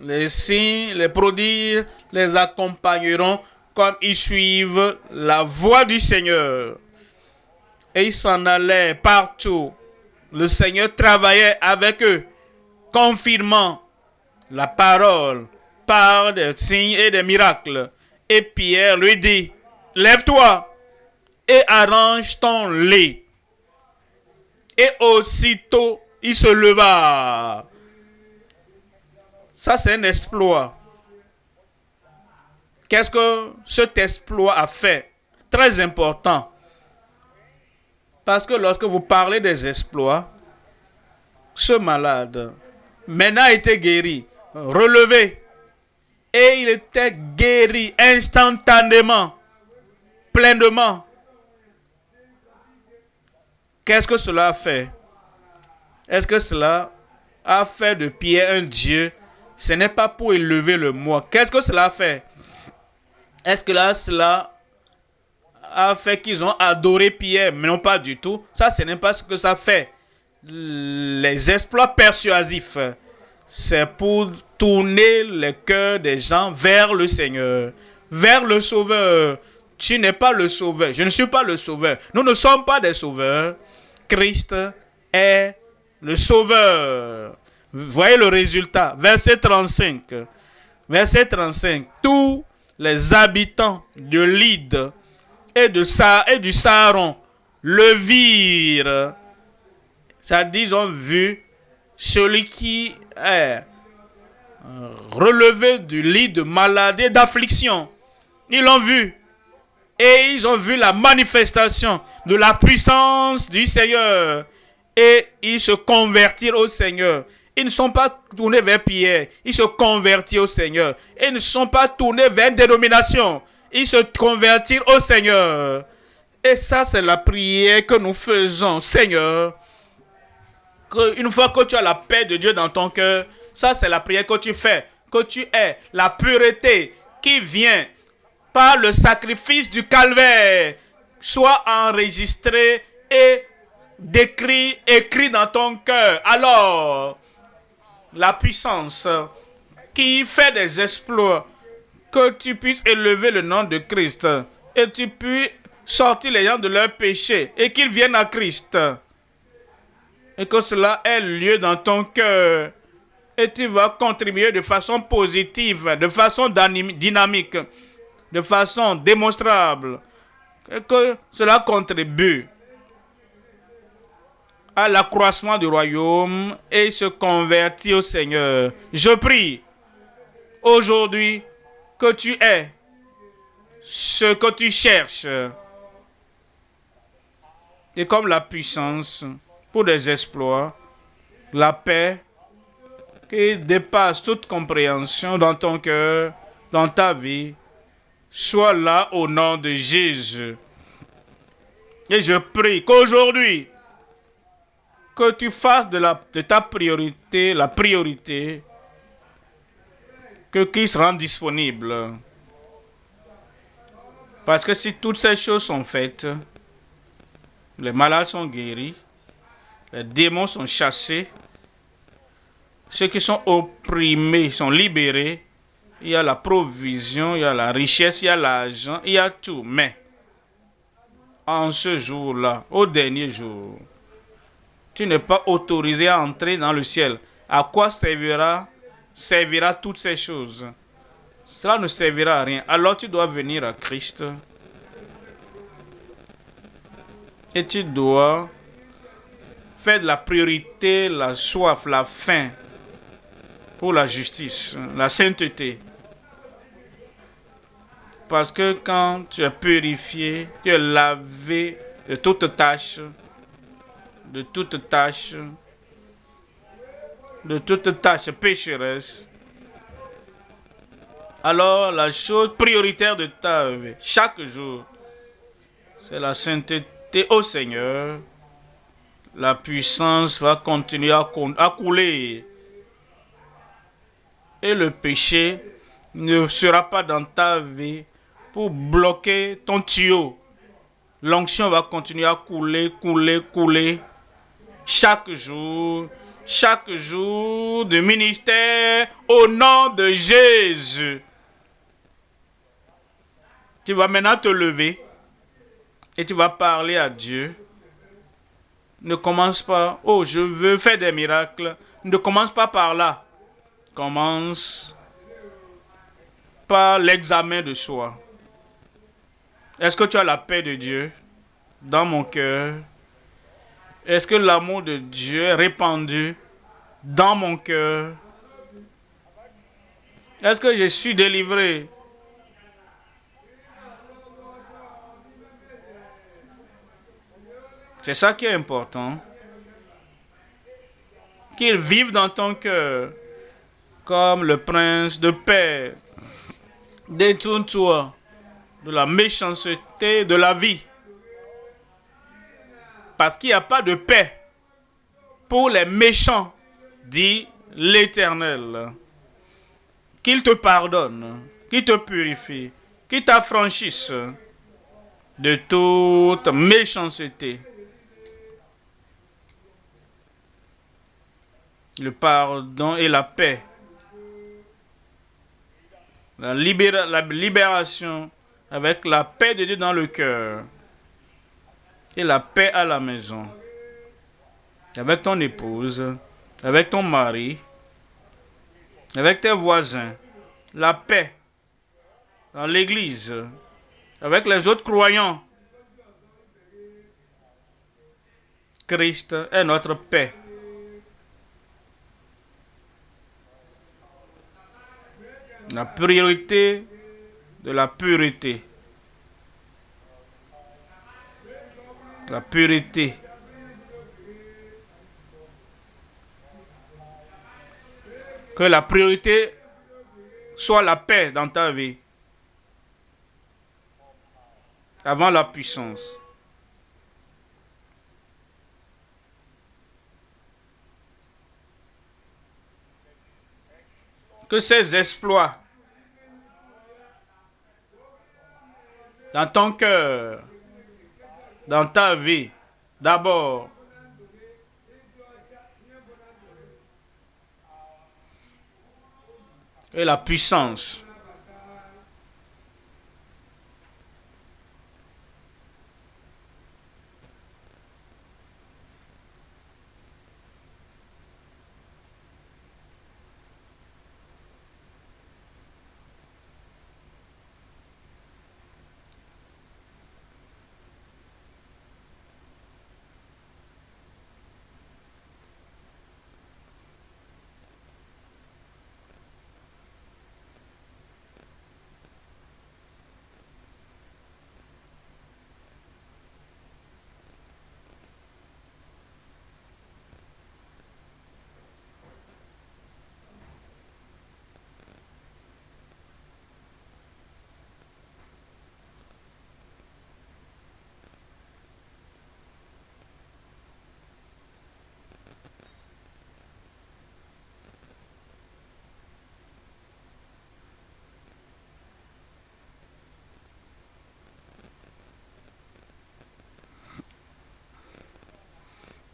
les signes, les prodiges les accompagneront comme ils suivent la voie du Seigneur. Et ils s'en allaient partout. Le Seigneur travaillait avec eux, confirmant la parole par des signes et des miracles. Et Pierre lui dit, lève-toi et arrange ton lit. Et aussitôt, il se leva. Ça, c'est un exploit. Qu'est-ce que cet exploit a fait? Très important. Parce que lorsque vous parlez des exploits, ce malade, maintenant a été guéri, relevé. Et il était guéri instantanément, pleinement. Qu'est-ce que cela a fait? Est-ce que cela a fait de Pierre un Dieu? Ce n'est pas pour élever le moi. Qu'est-ce que cela a fait? Est-ce que là, cela a fait qu'ils ont adoré Pierre? Mais non, pas du tout. Ça, ce n'est pas ce que ça fait. Les exploits persuasifs, c'est pour tourner le cœur des gens vers le Seigneur, vers le Sauveur. Tu n'es pas le Sauveur. Je ne suis pas le Sauveur. Nous ne sommes pas des sauveurs. Christ est le Sauveur. Voyez le résultat. Verset 35. Verset 35. Tous les habitants de Lyde et du Saron le virent. C'est-à-dire, ils ont vu celui qui est relevé du lit de maladie et d'affliction. Ils l'ont vu. Et ils ont vu la manifestation de la puissance du Seigneur. Et ils se convertirent au Seigneur. Ils ne sont pas tournés vers Pierre. Ils se convertirent au Seigneur. Et ils ne sont pas tournés vers une dénomination. Ils se convertirent au Seigneur. Et ça, c'est la prière que nous faisons. Seigneur, une fois que tu as la paix de Dieu dans ton cœur, ça, c'est la prière que tu fais. Que tu aies la pureté qui vient par le sacrifice du calvaire, soit enregistré et écrit dans ton cœur. Alors, la puissance qui fait des exploits, que tu puisses élever le nom de Christ et tu puisses sortir les gens de leurs péchés et qu'ils viennent à Christ. Et que cela ait lieu dans ton cœur. Et tu vas contribuer de façon positive, de façon dynamique, de façon démonstrable, et que cela contribue à l'accroissement du royaume et se convertit au Seigneur. Je prie aujourd'hui que tu aies ce que tu cherches, et comme la puissance pour des exploits, la paix qui dépasse toute compréhension dans ton cœur, dans ta vie, sois là au nom de Jésus. Et je prie qu'aujourd'hui, que tu fasses de ta priorité la priorité, que Christ rende disponible. Parce que si toutes ces choses sont faites, les malades sont guéris, les démons sont chassés, ceux qui sont opprimés sont libérés, il y a la provision, il y a la richesse, il y a l'argent, il y a tout. Mais, en ce jour-là, au dernier jour, tu n'es pas autorisé à entrer dans le ciel. À quoi servira toutes ces choses? Cela ne servira à rien. Alors tu dois venir à Christ. Et tu dois faire de la priorité, la soif, la faim pour la justice, la sainteté. Parce que quand tu es purifié, tu es lavé de toute tâche, de toute tâche pécheresse, alors la chose prioritaire de ta vie, chaque jour, c'est la sainteté au Seigneur. La puissance va continuer à couler. Et le péché ne sera pas dans ta vie pour bloquer ton tuyau. L'onction va continuer à couler. Chaque jour de ministère au nom de Jésus. Tu vas maintenant te lever et tu vas parler à Dieu. Ne commence pas, oh, je veux faire des miracles. Ne commence pas par là. Commence par l'examen de soi. Est-ce que tu as la paix de Dieu dans mon cœur? Est-ce que l'amour de Dieu est répandu dans mon cœur? Est-ce que je suis délivré? C'est ça qui est important. Qu'il vive dans ton cœur comme le prince de paix. Détourne-toi de la méchanceté de la vie. Parce qu'il n'y a pas de paix pour les méchants, dit l'Éternel. Qu'il te pardonne, qu'il te purifie, qu'il t'affranchisse de toute méchanceté. Le pardon et la paix. La libération avec la paix de Dieu dans le cœur. Et la paix à la maison. Avec ton épouse, avec ton mari, avec tes voisins. La paix dans l'église. avec les autres croyants. Christ est notre paix. La priorité de la pureté. La pureté. Que la priorité soit la paix dans ta vie. Avant la puissance. Que ces exploits dans ton cœur, dans ta vie, d'abord, et la puissance